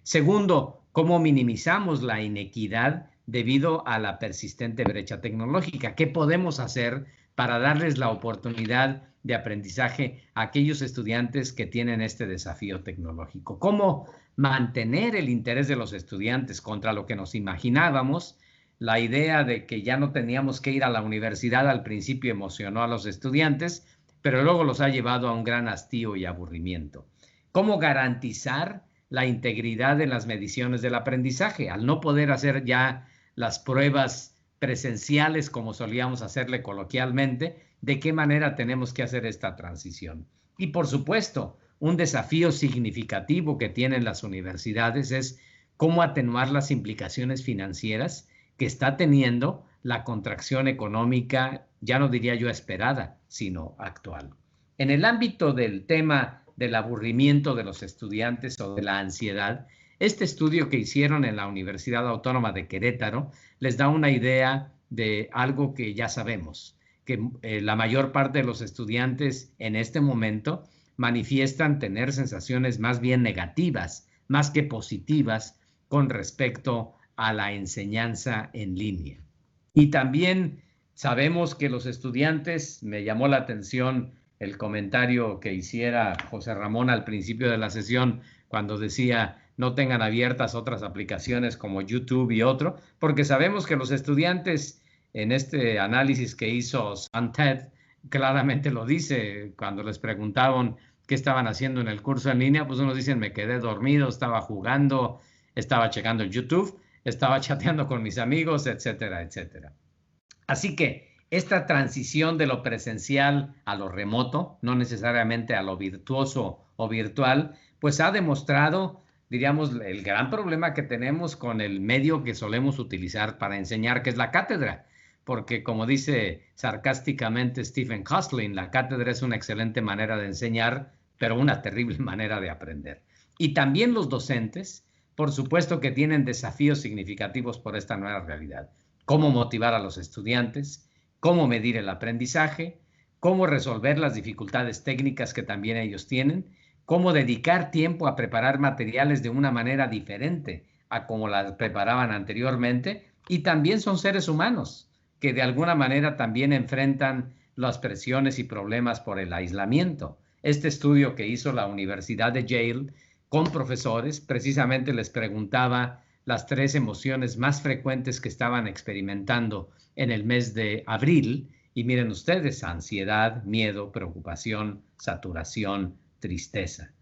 Segundo, cómo minimizamos la inequidad debido a la persistente brecha tecnológica. ¿Qué podemos hacer para darles la oportunidad de aprendizaje a aquellos estudiantes que tienen este desafío tecnológico? ¿Cómo mantener el interés de los estudiantes contra lo que nos imaginábamos? La idea de que ya no teníamos que ir a la universidad al principio emocionó a los estudiantes, pero luego los ha llevado a un gran hastío y aburrimiento. ¿Cómo garantizar la integridad en las mediciones del aprendizaje? Al no poder hacer ya las pruebas presenciales como solíamos hacerle coloquialmente, ¿de qué manera tenemos que hacer esta transición? Y por supuesto, un desafío significativo que tienen las universidades es cómo atenuar las implicaciones financieras que está teniendo la contracción económica, ya no diría yo esperada, sino actual. En el ámbito del tema del aburrimiento de los estudiantes o de la ansiedad, este estudio que hicieron en la Universidad Autónoma de Querétaro les da una idea de algo que ya sabemos, que la mayor parte de los estudiantes en este momento manifiestan tener sensaciones más bien negativas, más que positivas con respecto a la enseñanza en línea. Y también sabemos que los estudiantes, me llamó la atención el comentario que hiciera José Ramón al principio de la sesión cuando decía no tengan abiertas otras aplicaciones como YouTube y otro, porque sabemos que los estudiantes en este análisis que hizo Santed claramente lo dice cuando les preguntaban qué estaban haciendo en el curso en línea, pues unos dicen me quedé dormido, estaba jugando, estaba checando el YouTube, estaba chateando con mis amigos, etcétera, etcétera. Así que esta transición de lo presencial a lo remoto, no necesariamente a lo virtuoso o virtual, pues ha demostrado, diríamos, el gran problema que tenemos con el medio que solemos utilizar para enseñar, que es la cátedra. Porque como dice sarcásticamente Stephen Hustlin, la cátedra es una excelente manera de enseñar, pero una terrible manera de aprender. Y también los docentes, por supuesto que tienen desafíos significativos por esta nueva realidad. Cómo motivar a los estudiantes, cómo medir el aprendizaje, cómo resolver las dificultades técnicas que también ellos tienen, cómo dedicar tiempo a preparar materiales de una manera diferente a como las preparaban anteriormente, y también son seres humanos que de alguna manera también enfrentan las presiones y problemas por el aislamiento. Este estudio que hizo la Universidad de Yale con profesores precisamente les preguntaba las 3 emociones más frecuentes que estaban experimentando en el mes de abril. Y miren ustedes, ansiedad, miedo, preocupación, saturación, tristeza.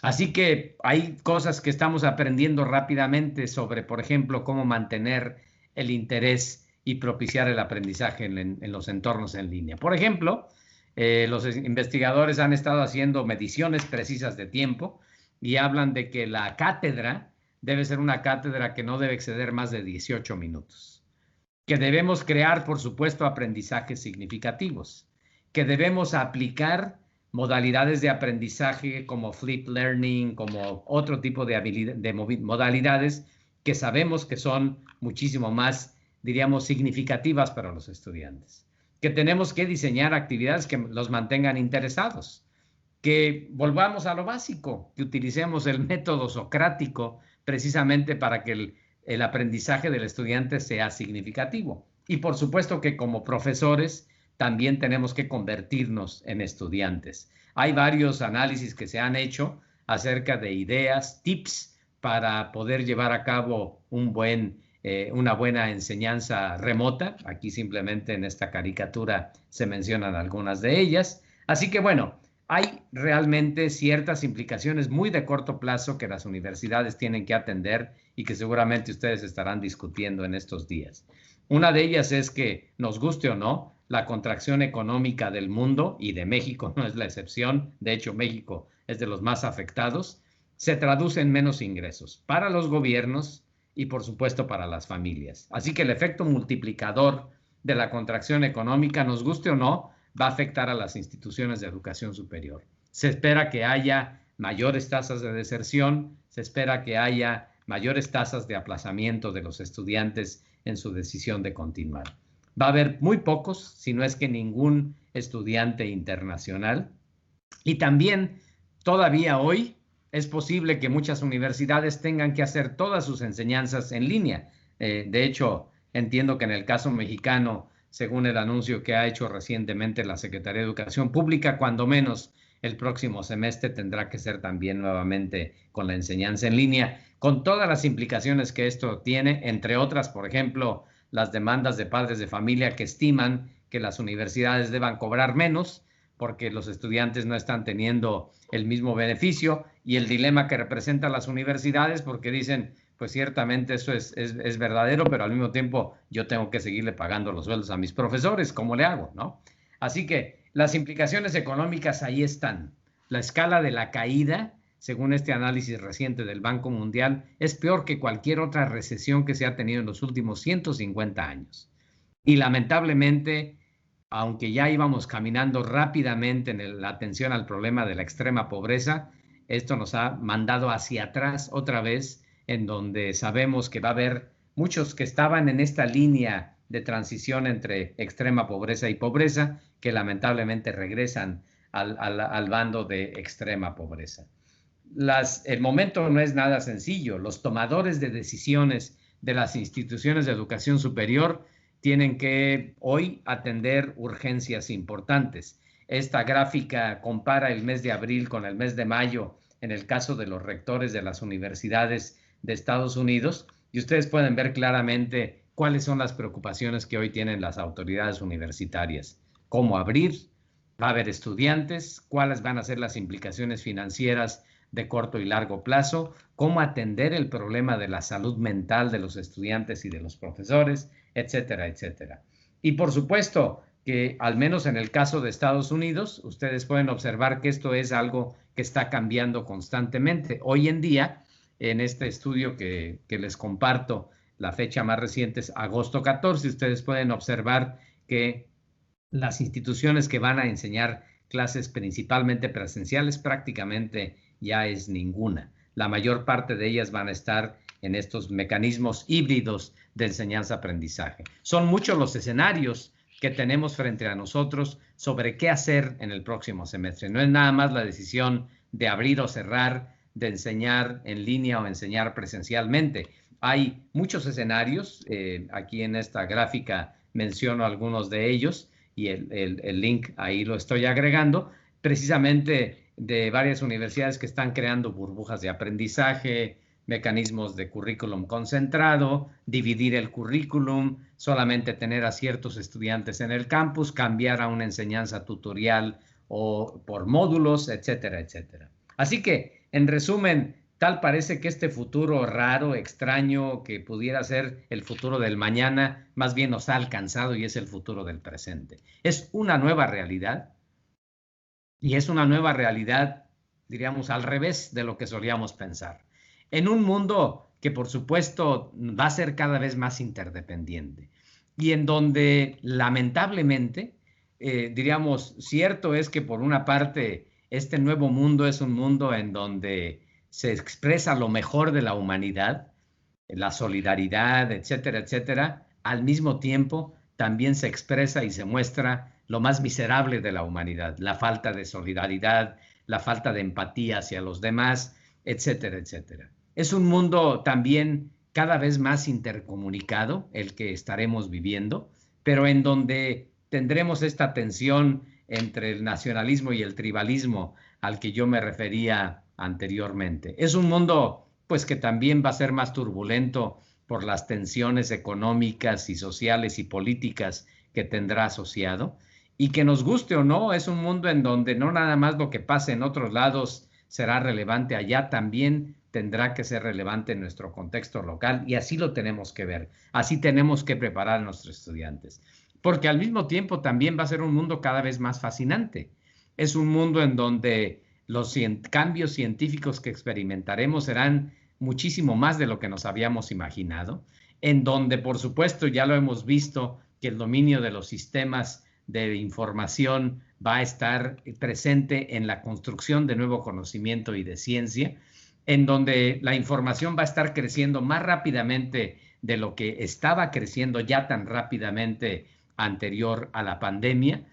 Así que hay cosas que estamos aprendiendo rápidamente sobre, por ejemplo, cómo mantener el interés y propiciar el aprendizaje en los entornos en línea. Por ejemplo, los investigadores han estado haciendo mediciones precisas de tiempo y hablan de que la cátedra debe ser una cátedra que no debe exceder más de 18 minutos, que debemos crear, por supuesto, aprendizajes significativos, que debemos aplicar modalidades de aprendizaje como flip learning, como otro tipo de modalidades que sabemos que son muchísimo más, diríamos, significativas para los estudiantes, que tenemos que diseñar actividades que los mantengan interesados, que volvamos a lo básico, que utilicemos el método socrático precisamente para que el aprendizaje del estudiante sea significativo. Y por supuesto que como profesores también tenemos que convertirnos en estudiantes. Hay varios análisis que se han hecho acerca de ideas, tips para poder llevar a cabo una buena enseñanza remota. Aquí simplemente en esta caricatura se mencionan algunas de ellas. Así que bueno, hay realmente ciertas implicaciones muy de corto plazo que las universidades tienen que atender y que seguramente ustedes estarán discutiendo en estos días. Una de ellas es que, nos guste o no, la contracción económica del mundo, y de México no es la excepción, de hecho México es de los más afectados, se traduce en menos ingresos para los gobiernos y por supuesto para las familias. Así que el efecto multiplicador de la contracción económica, nos guste o no, va a afectar a las instituciones de educación superior. Se espera que haya mayores tasas de deserción, se espera que haya mayores tasas de aplazamiento de los estudiantes en su decisión de continuar. Va a haber muy pocos, si no es que ningún estudiante internacional. Y también todavía hoy es posible que muchas universidades tengan que hacer todas sus enseñanzas en línea. De hecho, entiendo que en el caso mexicano, según el anuncio que ha hecho recientemente la Secretaría de Educación Pública, cuando menos el próximo semestre tendrá que ser también nuevamente con la enseñanza en línea, con todas las implicaciones que esto tiene, entre otras, por ejemplo, las demandas de padres de familia que estiman que las universidades deban cobrar menos porque los estudiantes no están teniendo el mismo beneficio, y el dilema que representan las universidades porque dicen, pues ciertamente eso es verdadero, pero al mismo tiempo yo tengo que seguirle pagando los sueldos a mis profesores, ¿cómo le hago, no? Así que las implicaciones económicas ahí están. La escala de la caída, según este análisis reciente del Banco Mundial, es peor que cualquier otra recesión que se ha tenido en los últimos 150 años. Y lamentablemente, aunque ya íbamos caminando rápidamente en la atención al problema de la extrema pobreza, esto nos ha mandado hacia atrás otra vez, en donde sabemos que va a haber muchos que estaban en esta línea de transición entre extrema pobreza y pobreza, que lamentablemente regresan al bando de extrema pobreza. El momento no es nada sencillo. Los tomadores de decisiones de las instituciones de educación superior tienen que hoy atender urgencias importantes. Esta gráfica compara el mes de abril con el mes de mayo en el caso de los rectores de las universidades de Estados Unidos, y ustedes pueden ver claramente cuáles son las preocupaciones que hoy tienen las autoridades universitarias. ¿Cómo abrir? ¿Va a haber estudiantes? ¿Cuáles van a ser las implicaciones financieras de corto y largo plazo? ¿Cómo atender el problema de la salud mental de los estudiantes y de los profesores? Etcétera, etcétera. Y por supuesto que al menos en el caso de Estados Unidos, ustedes pueden observar que esto es algo que está cambiando constantemente. Hoy en día, en este estudio que les comparto, la fecha más reciente es agosto 14, ustedes pueden observar que las instituciones que van a enseñar clases principalmente presenciales prácticamente ya es ninguna. La mayor parte de ellas van a estar en estos mecanismos híbridos de enseñanza-aprendizaje. Son muchos los escenarios que tenemos frente a nosotros sobre qué hacer en el próximo semestre. No es nada más la decisión de abrir o cerrar, de enseñar en línea o enseñar presencialmente. Hay muchos escenarios. Aquí en esta gráfica menciono algunos de ellos y el link ahí lo estoy agregando, precisamente de varias universidades que están creando burbujas de aprendizaje, mecanismos de currículum concentrado, dividir el currículum, solamente tener a ciertos estudiantes en el campus, cambiar a una enseñanza tutorial o por módulos, etcétera, etcétera. Así que, en resumen, tal parece que este futuro raro, extraño, que pudiera ser el futuro del mañana, más bien nos ha alcanzado y es el futuro del presente. Es una nueva realidad y es una nueva realidad, diríamos, al revés de lo que solíamos pensar. En un mundo que, por supuesto, va a ser cada vez más interdependiente y en donde, lamentablemente, diríamos, cierto es que por una parte este nuevo mundo es un mundo en donde se expresa lo mejor de la humanidad, la solidaridad, etcétera, etcétera. Al mismo tiempo también se expresa y se muestra lo más miserable de la humanidad, la falta de solidaridad, la falta de empatía hacia los demás, etcétera, etcétera. Es un mundo también cada vez más intercomunicado, el que estaremos viviendo, pero en donde tendremos esta tensión entre el nacionalismo y el tribalismo al que yo me refería anteriormente. Es un mundo, pues, que también va a ser más turbulento por las tensiones económicas y sociales y políticas que tendrá asociado, y que nos guste o no, es un mundo en donde no nada más lo que pase en otros lados será relevante allá, también tendrá que ser relevante en nuestro contexto local, y así lo tenemos que ver, así tenemos que preparar a nuestros estudiantes, porque al mismo tiempo también va a ser un mundo cada vez más fascinante. Es un mundo en donde los cambios científicos que experimentaremos serán muchísimo más de lo que nos habíamos imaginado, en donde, por supuesto, ya lo hemos visto, que el dominio de los sistemas de información va a estar presente en la construcción de nuevo conocimiento y de ciencia, en donde la información va a estar creciendo más rápidamente de lo que estaba creciendo ya tan rápidamente anterior a la pandemia,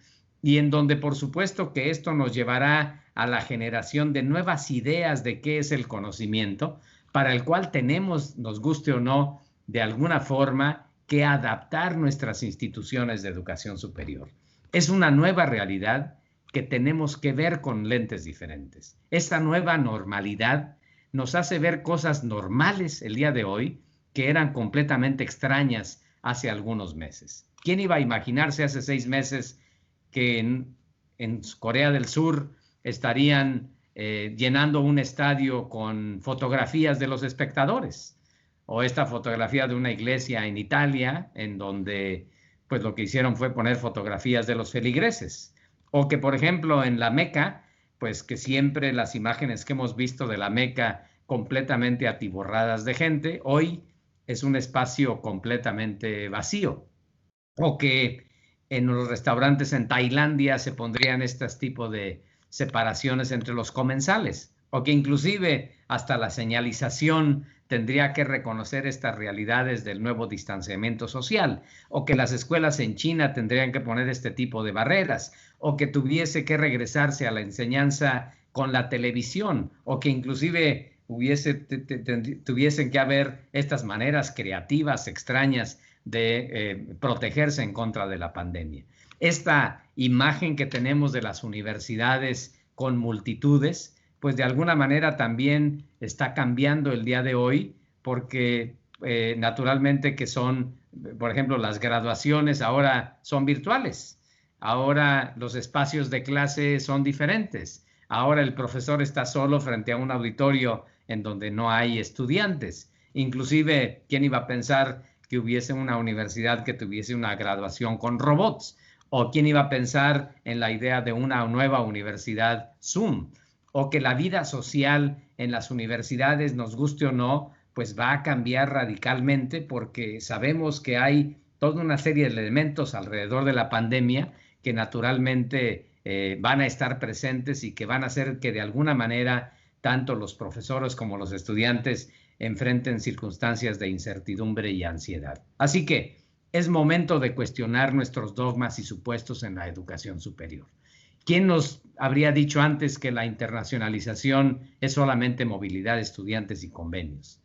y en donde, por supuesto, que esto nos llevará a la generación de nuevas ideas de qué es el conocimiento, para el cual tenemos, nos guste o no, de alguna forma, que adaptar nuestras instituciones de educación superior. Es una nueva realidad que tenemos que ver con lentes diferentes. Esta nueva normalidad nos hace ver cosas normales el día de hoy que eran completamente extrañas hace algunos meses. ¿Quién iba a imaginarse hace 6 meses que en Corea del Sur estarían llenando un estadio con fotografías de los espectadores? O esta fotografía de una iglesia en Italia, en donde pues lo que hicieron fue poner fotografías de los feligreses. O que, por ejemplo, en la Meca, pues que siempre las imágenes que hemos visto de la Meca completamente atiborradas de gente, hoy es un espacio completamente vacío. O que en los restaurantes en Tailandia se pondrían estos tipos de separaciones entre los comensales, o que inclusive hasta la señalización tendría que reconocer estas realidades del nuevo distanciamiento social, o que las escuelas en China tendrían que poner este tipo de barreras, o que tuviese que regresarse a la enseñanza con la televisión, o que inclusive tuviesen que haber estas maneras creativas, extrañas, de protegerse en contra de la pandemia. Esta imagen que tenemos de las universidades con multitudes, pues de alguna manera también está cambiando el día de hoy, porque naturalmente que son, por ejemplo, las graduaciones ahora son virtuales, ahora los espacios de clase son diferentes, ahora el profesor está solo frente a un auditorio en donde no hay estudiantes. Inclusive, ¿quién iba a pensar que hubiese una universidad que tuviese una graduación con robots? ¿O quién iba a pensar en la idea de una nueva universidad Zoom? O que la vida social en las universidades, nos guste o no, pues va a cambiar radicalmente, porque sabemos que hay toda una serie de elementos alrededor de la pandemia que naturalmente van a estar presentes y que van a hacer que de alguna manera tanto los profesores como los estudiantes enfrenten circunstancias de incertidumbre y ansiedad. Así que es momento de cuestionar nuestros dogmas y supuestos en la educación superior. ¿Quién nos habría dicho antes que la internacionalización es solamente movilidad de estudiantes y convenios?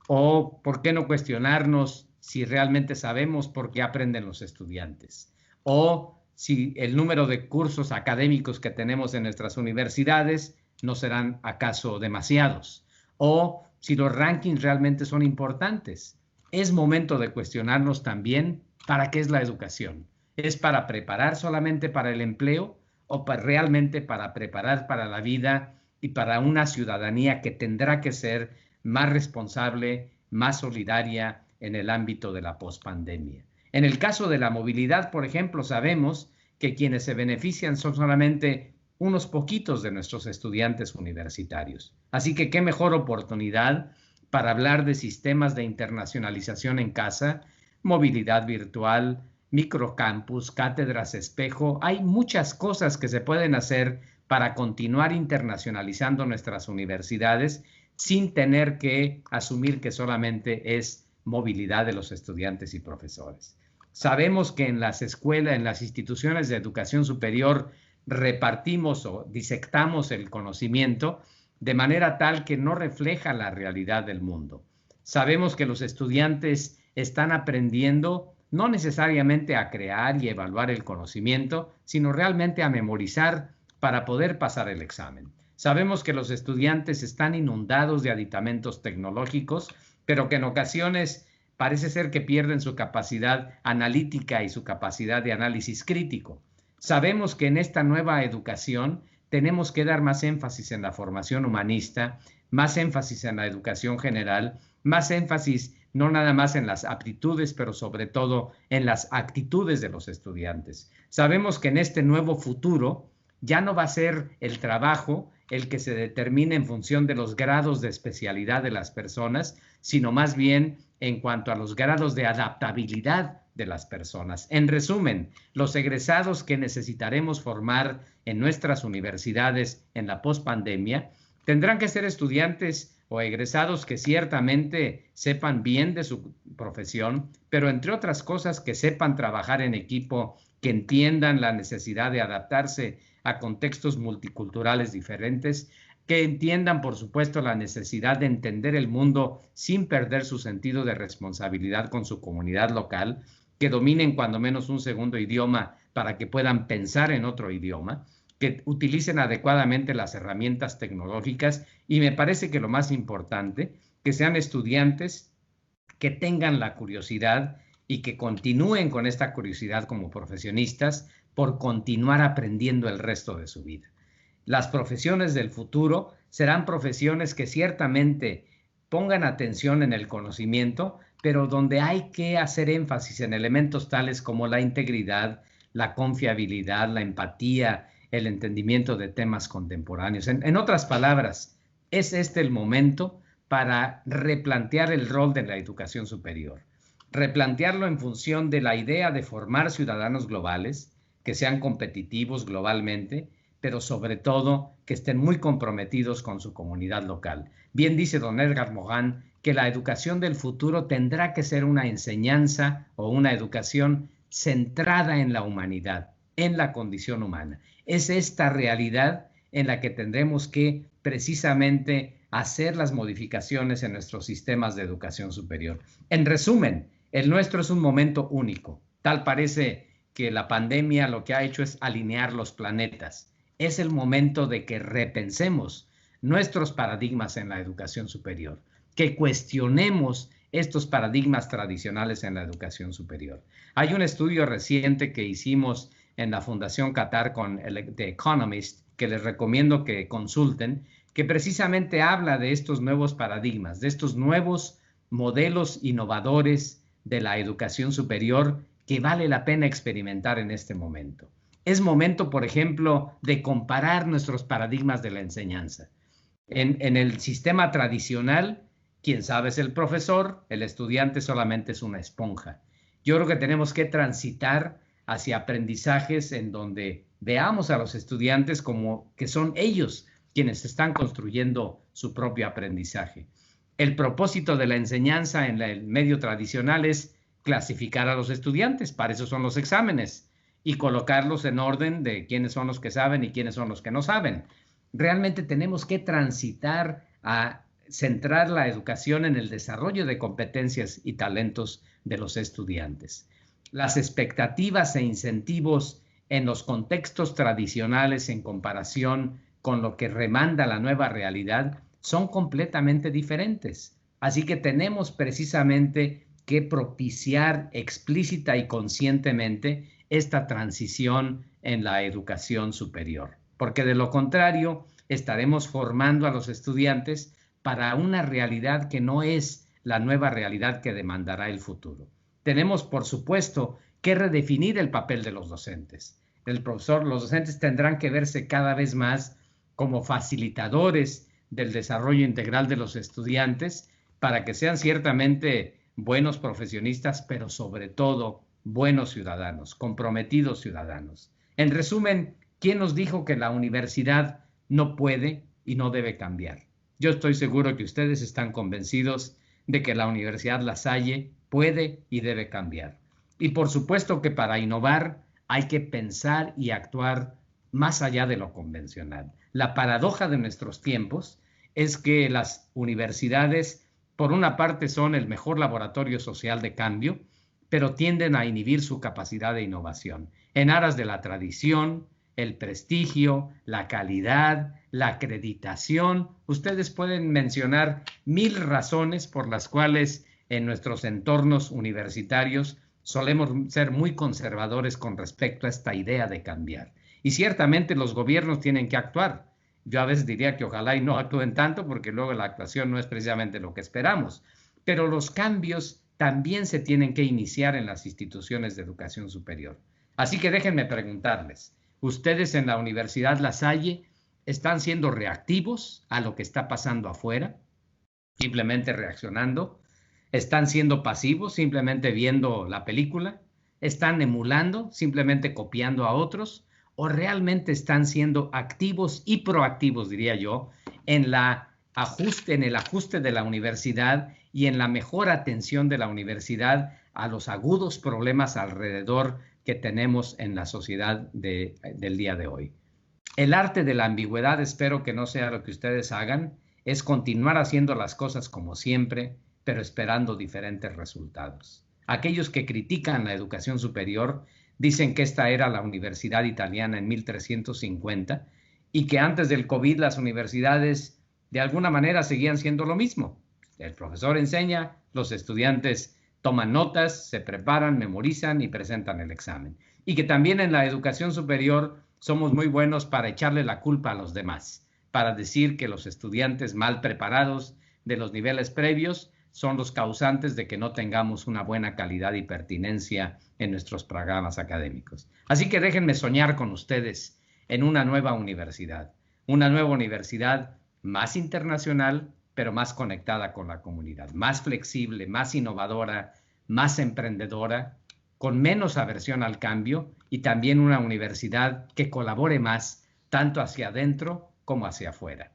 ¿O por qué no cuestionarnos si realmente sabemos por qué aprenden los estudiantes? ¿O si el número de cursos académicos que tenemos en nuestras universidades no serán acaso demasiados? ¿O si los rankings realmente son importantes? Es momento de cuestionarnos también para qué es la educación. ¿Es para preparar solamente para el empleo? o realmente para preparar para la vida y para una ciudadanía que tendrá que ser más responsable, más solidaria en el ámbito de la pospandemia. En el caso de la movilidad, por ejemplo, sabemos que quienes se benefician son solamente unos poquitos de nuestros estudiantes universitarios. Así que qué mejor oportunidad para hablar de sistemas de internacionalización en casa, movilidad virtual, microcampus, cátedras espejo. Hay muchas cosas que se pueden hacer para continuar internacionalizando nuestras universidades sin tener que asumir que solamente es movilidad de los estudiantes y profesores. Sabemos que en las escuelas, en las instituciones de educación superior, repartimos o disectamos el conocimiento de manera tal que no refleja la realidad del mundo. Sabemos que los estudiantes están aprendiendo no necesariamente a crear y evaluar el conocimiento, sino realmente a memorizar para poder pasar el examen. Sabemos que los estudiantes están inundados de aditamentos tecnológicos, pero que en ocasiones parece ser que pierden su capacidad analítica y su capacidad de análisis crítico. Sabemos que en esta nueva educación tenemos que dar más énfasis en la formación humanista, más énfasis en la educación general, más énfasis no nada más en las aptitudes, pero sobre todo en las actitudes de los estudiantes. Sabemos que en este nuevo futuro ya no va a ser el trabajo el que se determine en función de los grados de especialidad de las personas, sino más bien en cuanto a los grados de adaptabilidad de las personas. En resumen, los egresados que necesitaremos formar en nuestras universidades en la pospandemia tendrán que ser estudiantes o egresados que ciertamente sepan bien de su profesión, pero entre otras cosas que sepan trabajar en equipo, que entiendan la necesidad de adaptarse a contextos multiculturales diferentes, que entiendan, por supuesto, la necesidad de entender el mundo sin perder su sentido de responsabilidad con su comunidad local, que dominen cuando menos un segundo idioma para que puedan pensar en otro idioma, que utilicen adecuadamente las herramientas tecnológicas y me parece que lo más importante, que sean estudiantes que tengan la curiosidad y que continúen con esta curiosidad como profesionistas por continuar aprendiendo el resto de su vida. Las profesiones del futuro serán profesiones que ciertamente pongan atención en el conocimiento, pero donde hay que hacer énfasis en elementos tales como la integridad, la confiabilidad, la empatía, el entendimiento de temas contemporáneos. En otras palabras, es este el momento para replantear el rol de la educación superior, replantearlo en función de la idea de formar ciudadanos globales que sean competitivos globalmente, pero sobre todo que estén muy comprometidos con su comunidad local. Bien dice don Edgar Morin que la educación del futuro tendrá que ser una enseñanza o una educación centrada en la humanidad, en la condición humana. Es esta realidad en la que tendremos que precisamente hacer las modificaciones en nuestros sistemas de educación superior. En resumen, el nuestro es un momento único. Tal parece que la pandemia lo que ha hecho es alinear los planetas. Es el momento de que repensemos nuestros paradigmas en la educación superior, que cuestionemos estos paradigmas tradicionales en la educación superior. Hay un estudio reciente que hicimos en la Fundación Qatar con The Economist, que les recomiendo que consulten, que precisamente habla de estos nuevos paradigmas, de estos nuevos modelos innovadores de la educación superior que vale la pena experimentar en este momento. Es momento, por ejemplo, de comparar nuestros paradigmas de la enseñanza. En el sistema tradicional, quien sabe es el profesor, el estudiante solamente es una esponja. Yo creo que tenemos que transitar hacia aprendizajes en donde veamos a los estudiantes como que son ellos quienes están construyendo su propio aprendizaje. El propósito de la enseñanza en el medio tradicional es clasificar a los estudiantes, para eso son los exámenes, y colocarlos en orden de quiénes son los que saben y quiénes son los que no saben. Realmente tenemos que transitar a centrar la educación en el desarrollo de competencias y talentos de los estudiantes. Las expectativas e incentivos en los contextos tradicionales en comparación con lo que remanda la nueva realidad son completamente diferentes. Así que tenemos precisamente que propiciar explícita y conscientemente esta transición en la educación superior, porque de lo contrario estaremos formando a los estudiantes para una realidad que no es la nueva realidad que demandará el futuro. Tenemos, por supuesto, que redefinir el papel de los docentes. Los docentes tendrán que verse cada vez más como facilitadores del desarrollo integral de los estudiantes para que sean ciertamente buenos profesionistas, pero sobre todo buenos ciudadanos, comprometidos ciudadanos. En resumen, ¿quién nos dijo que la universidad no puede y no debe cambiar? Yo estoy seguro que ustedes están convencidos de que la Universidad La Salle puede y debe cambiar. Y por supuesto que para innovar hay que pensar y actuar más allá de lo convencional. La paradoja de nuestros tiempos es que las universidades, por una parte, son el mejor laboratorio social de cambio, pero tienden a inhibir su capacidad de innovación en aras de la tradición, el prestigio, la calidad, la acreditación. Ustedes pueden mencionar 1000 razones por las cuales en nuestros entornos universitarios solemos ser muy conservadores con respecto a esta idea de cambiar. Y ciertamente los gobiernos tienen que actuar. Yo a veces diría que ojalá y no actúen tanto porque luego la actuación no es precisamente lo que esperamos. Pero los cambios también se tienen que iniciar en las instituciones de educación superior. Así que déjenme preguntarles, ¿ustedes en la Universidad La Salle están siendo reactivos a lo que está pasando afuera? Simplemente reaccionando. ¿Están siendo pasivos, simplemente viendo la película? ¿Están emulando, simplemente copiando a otros? ¿O realmente están siendo activos y proactivos, diría yo, en el ajuste de la universidad y en la mejor atención de la universidad a los agudos problemas alrededor que tenemos en la sociedad del día de hoy? El arte de la ambigüedad, espero que no sea lo que ustedes hagan, es continuar haciendo las cosas como siempre, pero esperando diferentes resultados. Aquellos que critican la educación superior dicen que esta era la universidad italiana en 1350 y que antes del COVID las universidades de alguna manera seguían siendo lo mismo. El profesor enseña, los estudiantes toman notas, se preparan, memorizan y presentan el examen. Y que también en la educación superior somos muy buenos para echarle la culpa a los demás, para decir que los estudiantes mal preparados de los niveles previos son los causantes de que no tengamos una buena calidad y pertinencia en nuestros programas académicos. Así que déjenme soñar con ustedes en una nueva universidad más internacional, pero más conectada con la comunidad, más flexible, más innovadora, más emprendedora, con menos aversión al cambio y también una universidad que colabore más, tanto hacia adentro como hacia afuera.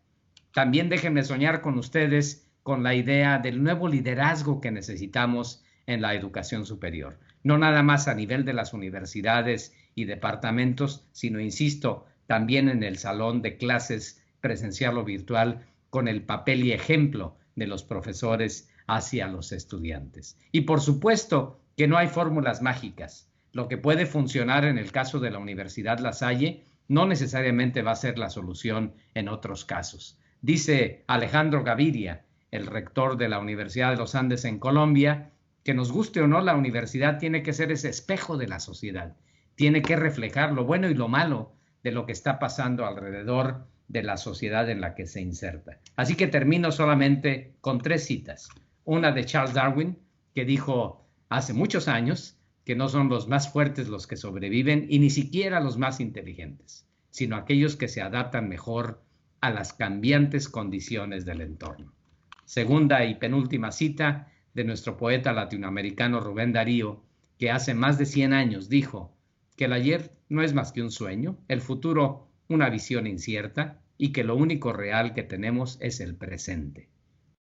También déjenme soñar con ustedes con la idea del nuevo liderazgo que necesitamos en la educación superior. No nada más a nivel de las universidades y departamentos, sino, insisto, también en el salón de clases presencial o virtual, con el papel y ejemplo de los profesores hacia los estudiantes. Y por supuesto que no hay fórmulas mágicas. Lo que puede funcionar en el caso de la Universidad La Salle no necesariamente va a ser la solución en otros casos. Dice Alejandro Gaviria, el rector de la Universidad de los Andes en Colombia, que nos guste o no, la universidad tiene que ser ese espejo de la sociedad, tiene que reflejar lo bueno y lo malo de lo que está pasando alrededor de la sociedad en la que se inserta. Así que termino solamente con 3 citas. Una de Charles Darwin, que dijo hace muchos años que no son los más fuertes los que sobreviven y ni siquiera los más inteligentes, sino aquellos que se adaptan mejor a las cambiantes condiciones del entorno. Segunda y penúltima cita de nuestro poeta latinoamericano Rubén Darío, que hace más de 100 años dijo que el ayer no es más que un sueño, el futuro una visión incierta y que lo único real que tenemos es el presente.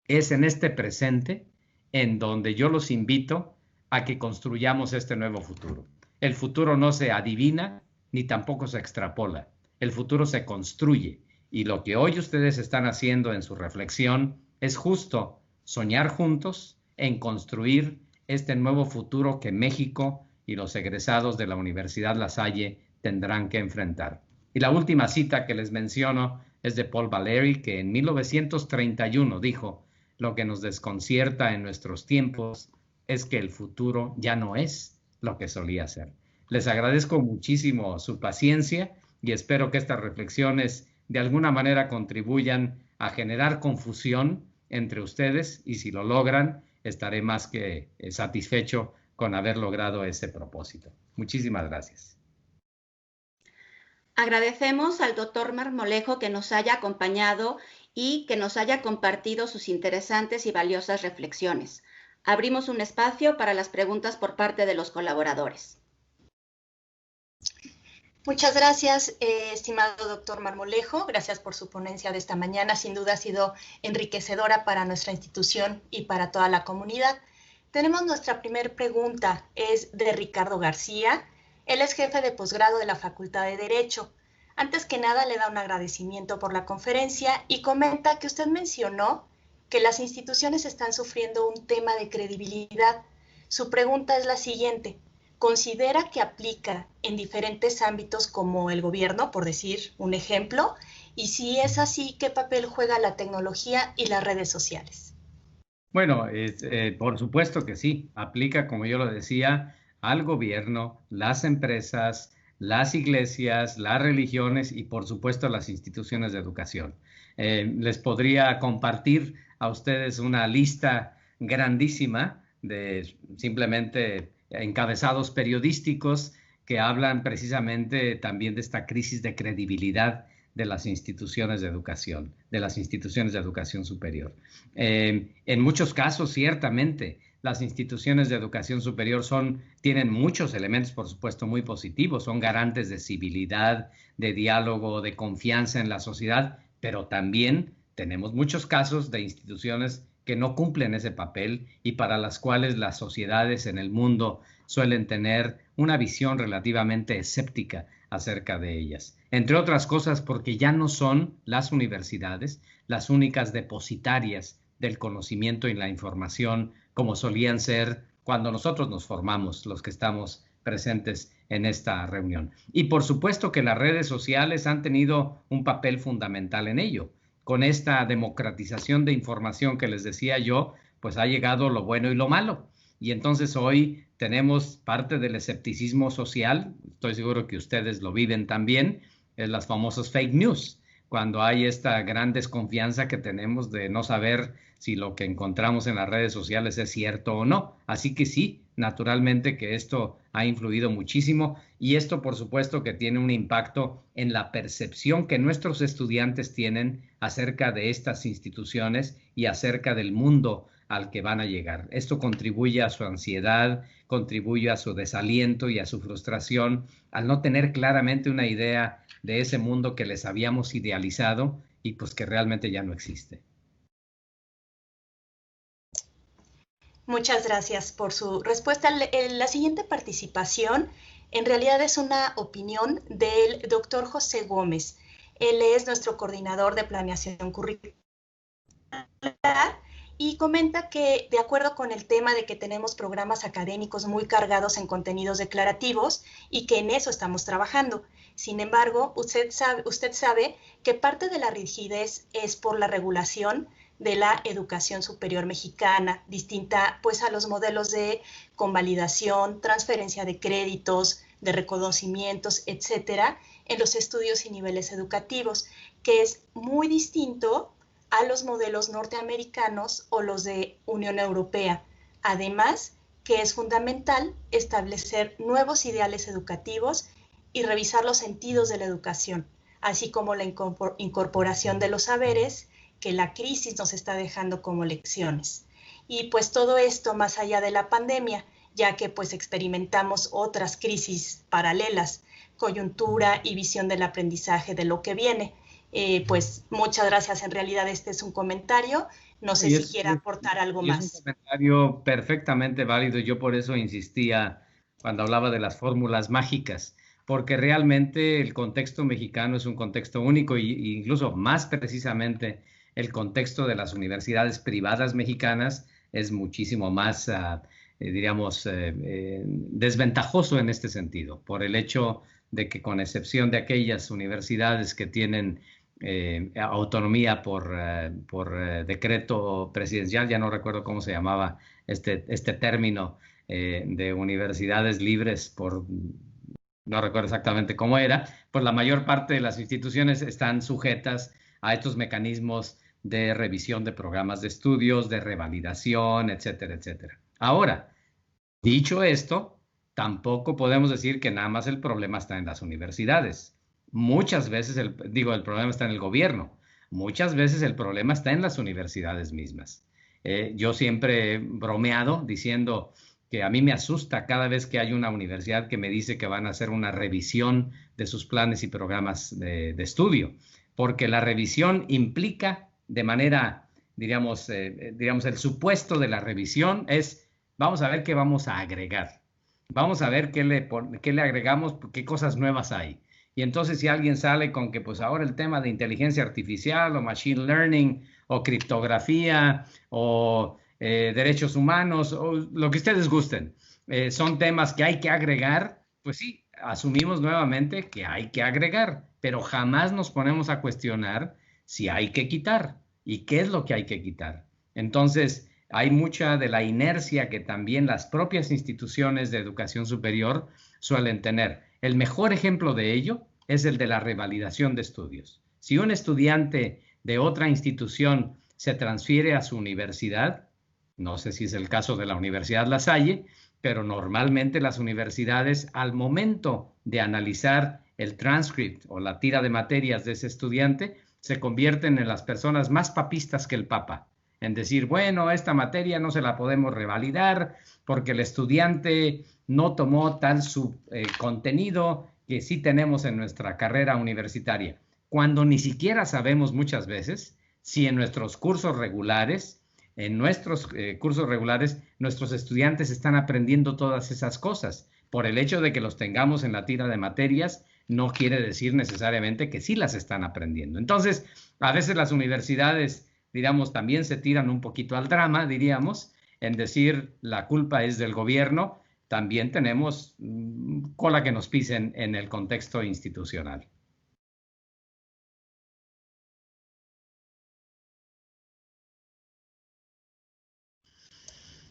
Es en este presente en donde yo los invito a que construyamos este nuevo futuro. El futuro no se adivina ni tampoco se extrapola. El futuro se construye y lo que hoy ustedes están haciendo en su reflexión es justo soñar juntos en construir este nuevo futuro que México y los egresados de la Universidad La Salle tendrán que enfrentar. Y la última cita que les menciono es de Paul Valéry, que en 1931 dijo: lo que nos desconcierta en nuestros tiempos es que el futuro ya no es lo que solía ser. Les agradezco muchísimo su paciencia y espero que estas reflexiones de alguna manera contribuyan a generar confusión entre ustedes y si lo logran, estaré más que satisfecho con haber logrado ese propósito. Muchísimas gracias. Agradecemos al doctor Marmolejo que nos haya acompañado y que nos haya compartido sus interesantes y valiosas reflexiones. Abrimos un espacio para las preguntas por parte de los colaboradores. Muchas gracias, estimado doctor Marmolejo. Gracias por su ponencia de esta mañana. Sin duda ha sido enriquecedora para nuestra institución y para toda la comunidad. Tenemos nuestra primera pregunta, es de Ricardo García. Él es jefe de posgrado de la Facultad de Derecho. Antes que nada, le da un agradecimiento por la conferencia y comenta que usted mencionó que las instituciones están sufriendo un tema de credibilidad. Su pregunta es la siguiente. ¿Considera que aplica en diferentes ámbitos como el gobierno, por decir un ejemplo? Y si es así, ¿qué papel juega la tecnología y las redes sociales? Bueno, por supuesto que sí. Aplica, como yo lo decía, al gobierno, las empresas, las iglesias, las religiones y, por supuesto, las instituciones de educación. Les podría compartir a ustedes una lista grandísima de simplemente encabezados periodísticos que hablan precisamente también de esta crisis de credibilidad de las instituciones de educación, superior. En muchos casos, ciertamente, las instituciones de educación superior tienen muchos elementos, por supuesto, muy positivos, son garantes de civilidad, de diálogo, de confianza en la sociedad, pero también tenemos muchos casos de instituciones que no cumplen ese papel y para las cuales las sociedades en el mundo suelen tener una visión relativamente escéptica acerca de ellas. Entre otras cosas porque ya no son las universidades las únicas depositarias del conocimiento y la información como solían ser cuando nosotros nos formamos, los que estamos presentes en esta reunión. Y por supuesto que las redes sociales han tenido un papel fundamental en ello. Con esta democratización de información que les decía yo, pues ha llegado lo bueno y lo malo. Y entonces hoy tenemos parte del escepticismo social, estoy seguro que ustedes lo viven también, es las famosas fake news, cuando hay esta gran desconfianza que tenemos de no saber si lo que encontramos en las redes sociales es cierto o no. Así que sí, naturalmente que esto ha influido muchísimo y esto por supuesto que tiene un impacto en la percepción que nuestros estudiantes tienen acerca de estas instituciones y acerca del mundo al que van a llegar. Esto contribuye a su ansiedad, contribuye a su desaliento y a su frustración al no tener claramente una idea de ese mundo que les habíamos idealizado y pues que realmente ya no existe. Muchas gracias por su respuesta. La siguiente participación en realidad es una opinión del doctor José Gómez. Él es nuestro coordinador de planeación curricular y comenta que de acuerdo con el tema de que tenemos programas académicos muy cargados en contenidos declarativos y que en eso estamos trabajando. Sin embargo, usted sabe que parte de la rigidez es por la regulación de la educación superior mexicana, distinta pues a los modelos de convalidación, transferencia de créditos, de reconocimientos, etcétera, en los estudios y niveles educativos, que es muy distinto a los modelos norteamericanos o los de Unión Europea. Además, que es fundamental establecer nuevos ideales educativos y revisar los sentidos de la educación, así como la incorporación de los saberes que la crisis nos está dejando como lecciones. Y pues todo esto más allá de la pandemia, ya que pues experimentamos otras crisis paralelas, coyuntura y visión del aprendizaje de lo que viene. Pues muchas gracias, en realidad este es un comentario, no sé si quiera aportar algo más. Es un comentario perfectamente válido, yo por eso insistía cuando hablaba de las fórmulas mágicas, porque realmente el contexto mexicano es un contexto único e incluso más precisamente el contexto de las universidades privadas mexicanas es muchísimo más, diríamos, desventajoso en este sentido, por el hecho de que con excepción de aquellas universidades que tienen autonomía por decreto presidencial, ya no recuerdo cómo se llamaba este término de universidades libres por no recuerdo exactamente cómo era, pues la mayor parte de las instituciones están sujetas a estos mecanismos de revisión de programas de estudios, de revalidación, etcétera, etcétera. Ahora, dicho esto, tampoco podemos decir que nada más el problema está en las universidades. Muchas veces, el problema está en el gobierno. Muchas veces el problema está en las universidades mismas. Yo siempre he bromeado diciendo que a mí me asusta cada vez que hay una universidad que me dice que van a hacer una revisión de sus planes y programas de estudio, porque la revisión implica de manera, diríamos, el supuesto de la revisión es: vamos a ver qué vamos a agregar. Vamos a ver qué le agregamos, qué cosas nuevas hay. Y entonces si alguien sale con que pues ahora el tema de inteligencia artificial o machine learning o criptografía o derechos humanos o lo que ustedes gusten, son temas que hay que agregar, pues sí, asumimos nuevamente que hay que agregar, pero jamás nos ponemos a cuestionar si hay que quitar y qué es lo que hay que quitar. Entonces, hay mucha de la inercia que también las propias instituciones de educación superior suelen tener. El mejor ejemplo de ello es el de la revalidación de estudios. Si un estudiante de otra institución se transfiere a su universidad, no sé si es el caso de la Universidad La Salle, pero normalmente las universidades, al momento de analizar el transcript o la tira de materias de ese estudiante, se convierten en las personas más papistas que el Papa. En decir, bueno, esta materia no se la podemos revalidar porque el estudiante no tomó tal contenido que sí tenemos en nuestra carrera universitaria, cuando ni siquiera sabemos muchas veces si en nuestros cursos regulares, nuestros estudiantes están aprendiendo todas esas cosas. Por el hecho de que los tengamos en la tira de materias, no quiere decir necesariamente que sí las están aprendiendo. Entonces, a veces las universidades, digamos, también se tiran un poquito al drama, diríamos, en decir la culpa es del gobierno. También tenemos cola que nos pisen en el contexto institucional.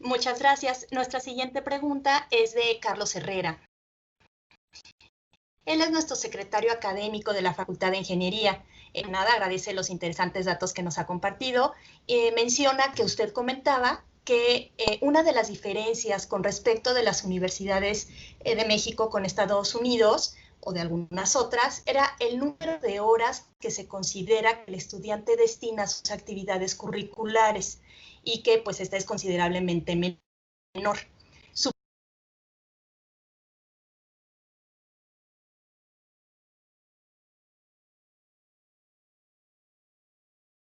Muchas gracias. Nuestra siguiente pregunta es de Carlos Herrera. Él es nuestro secretario académico de la Facultad de Ingeniería. Agradece los interesantes datos que nos ha compartido. Menciona que usted comentaba que una de las diferencias con respecto de las universidades de México con Estados Unidos o de algunas otras era el número de horas que se considera que el estudiante destina a sus actividades curriculares y que pues esta es considerablemente menor.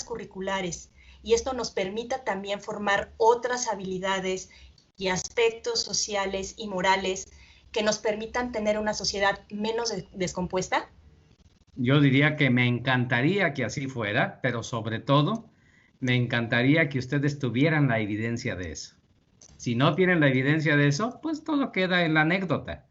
Curriculares, y esto nos permita también formar otras habilidades y aspectos sociales y morales que nos permitan tener una sociedad menos descompuesta? Yo diría que me encantaría que así fuera, pero sobre todo me encantaría que ustedes tuvieran la evidencia de eso. Si no tienen la evidencia de eso, pues todo queda en la anécdota.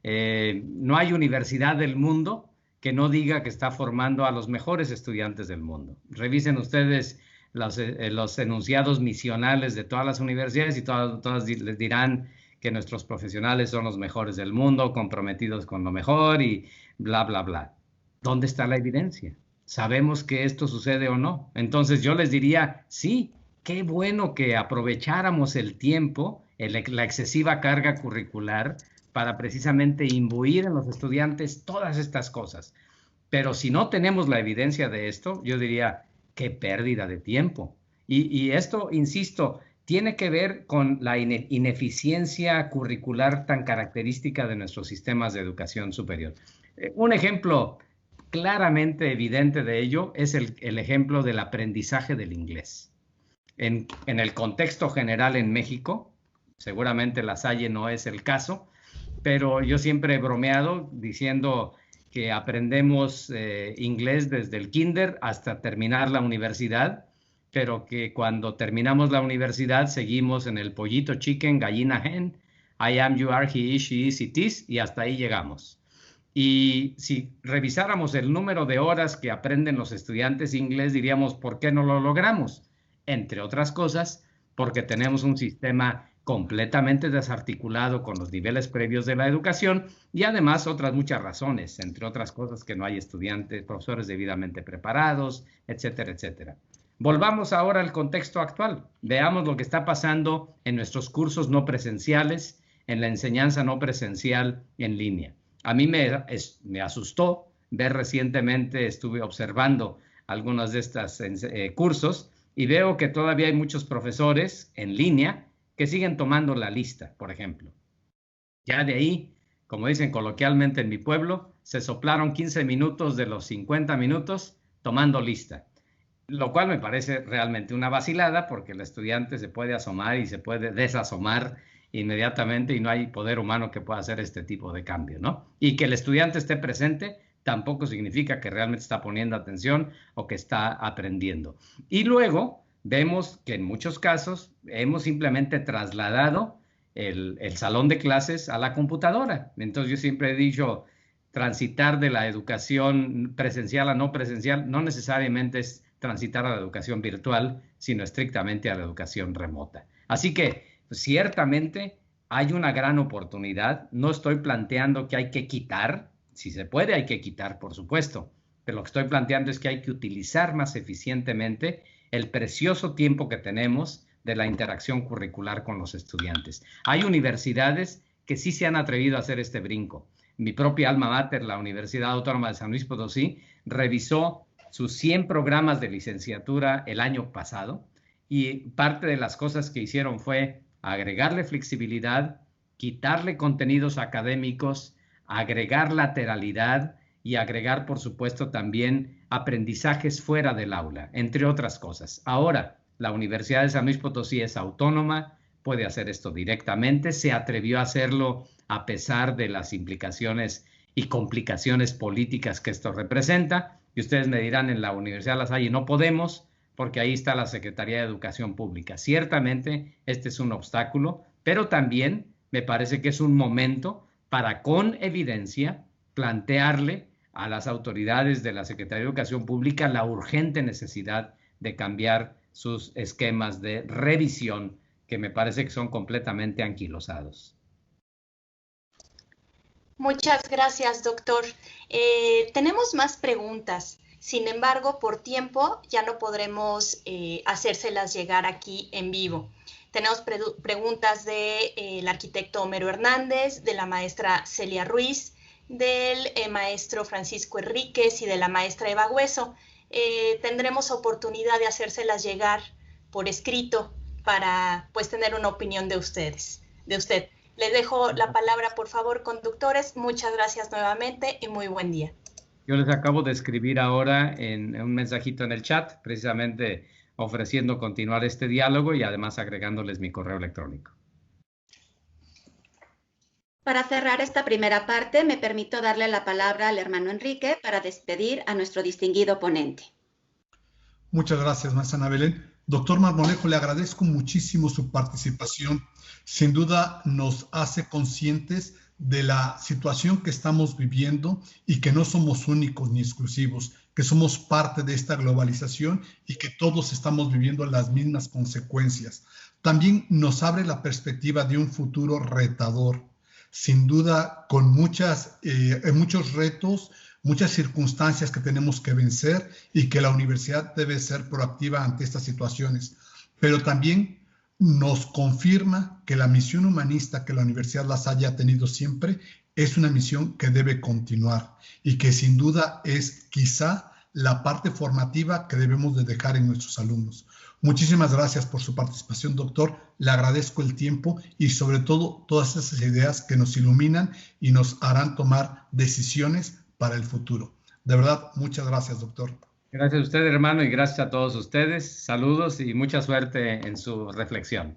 No hay universidad del mundo que no diga que está formando a los mejores estudiantes del mundo. Revisen ustedes los enunciados misionales de todas las universidades y todas les dirán que nuestros profesionales son los mejores del mundo, comprometidos con lo mejor y bla, bla, bla. ¿Dónde está la evidencia? ¿Sabemos que esto sucede o no? Entonces yo les diría, sí, qué bueno que aprovecháramos el tiempo, la excesiva carga curricular, para precisamente imbuir en los estudiantes todas estas cosas. Pero si no tenemos la evidencia de esto, yo diría, qué pérdida de tiempo. Y esto, insisto, tiene que ver con la ineficiencia curricular tan característica de nuestros sistemas de educación superior. Un ejemplo claramente evidente de ello es el ejemplo del aprendizaje del inglés. En el contexto general en México, seguramente La Salle no es el caso, pero yo siempre he bromeado diciendo que aprendemos inglés desde el kinder hasta terminar la universidad, pero que cuando terminamos la universidad seguimos en el pollito, chicken, gallina, hen, I am, you are, he is, she is, it is, y hasta ahí llegamos. Y si revisáramos el número de horas que aprenden los estudiantes inglés, diríamos, ¿por qué no lo logramos? Entre otras cosas, porque tenemos un sistema completamente desarticulado con los niveles previos de la educación y además otras muchas razones, entre otras cosas que no hay estudiantes, profesores debidamente preparados, etcétera, etcétera. Volvamos ahora al contexto actual. Veamos lo que está pasando en nuestros cursos no presenciales, en la enseñanza no presencial en línea. A mí me asustó ver recientemente, estuve observando algunos de estos cursos y veo que todavía hay muchos profesores en línea que siguen tomando la lista, por ejemplo. Ya de ahí, como dicen coloquialmente en mi pueblo, se soplaron 15 minutos de los 50 minutos tomando lista, lo cual me parece realmente una vacilada porque el estudiante se puede asomar y se puede desasomar inmediatamente y no hay poder humano que pueda hacer este tipo de cambio, ¿no? Y que el estudiante esté presente tampoco significa que realmente está poniendo atención o que está aprendiendo. Y luego vemos que en muchos casos hemos simplemente trasladado el salón de clases a la computadora. Entonces yo siempre he dicho, transitar de la educación presencial a no presencial no necesariamente es transitar a la educación virtual, sino estrictamente a la educación remota. Así que ciertamente hay una gran oportunidad. No estoy planteando que hay que quitar. Si se puede, hay que quitar, por supuesto, pero lo que estoy planteando es que hay que utilizar más eficientemente el precioso tiempo que tenemos de la interacción curricular con los estudiantes. Hay universidades que sí se han atrevido a hacer este brinco. Mi propia alma mater, la Universidad Autónoma de San Luis Potosí, revisó sus 100 programas de licenciatura el año pasado y parte de las cosas que hicieron fue agregarle flexibilidad, quitarle contenidos académicos, agregar lateralidad y agregar, por supuesto, también aprendizajes fuera del aula, entre otras cosas. Ahora, la Universidad de San Luis Potosí es autónoma, puede hacer esto directamente, se atrevió a hacerlo a pesar de las implicaciones y complicaciones políticas que esto representa. Y ustedes me dirán, en la Universidad La Salle no podemos, porque ahí está la Secretaría de Educación Pública. Ciertamente, este es un obstáculo, pero también me parece que es un momento para, con evidencia, plantearle a las autoridades de la Secretaría de Educación Pública la urgente necesidad de cambiar sus esquemas de revisión, que me parece que son completamente anquilosados. Muchas gracias, doctor. Tenemos más preguntas. Sin embargo, por tiempo ya no podremos hacérselas llegar aquí en vivo. Tenemos preguntas del arquitecto Homero Hernández, de la maestra Celia Ruiz, del maestro Francisco Enríquez y de la maestra Eva Hueso. Tendremos oportunidad de hacérselas llegar por escrito para pues tener una opinión de usted. Les dejo la palabra, por favor, conductores. Muchas gracias nuevamente y muy buen día. Yo les acabo de escribir ahora en un mensajito en el chat, precisamente ofreciendo continuar este diálogo y además agregándoles mi correo electrónico. Para cerrar esta primera parte, me permito darle la palabra al hermano Enrique para despedir a nuestro distinguido ponente. Muchas gracias, maestra Ana Belén. Doctor Marmolejo, le agradezco muchísimo su participación. Sin duda nos hace conscientes de la situación que estamos viviendo y que no somos únicos ni exclusivos, que somos parte de esta globalización y que todos estamos viviendo las mismas consecuencias. También nos abre la perspectiva de un futuro retador, sin duda con muchos retos, muchas circunstancias que tenemos que vencer y que la universidad debe ser proactiva ante estas situaciones. Pero también nos confirma que la misión humanista que la Universidad La Salle ha tenido siempre es una misión que debe continuar y que sin duda es quizá la parte formativa que debemos de dejar en nuestros alumnos. Muchísimas gracias por su participación, doctor. Le agradezco el tiempo y sobre todo todas esas ideas que nos iluminan y nos harán tomar decisiones para el futuro. De verdad, muchas gracias, doctor. Gracias a usted, hermano, y gracias a todos ustedes. Saludos y mucha suerte en su reflexión.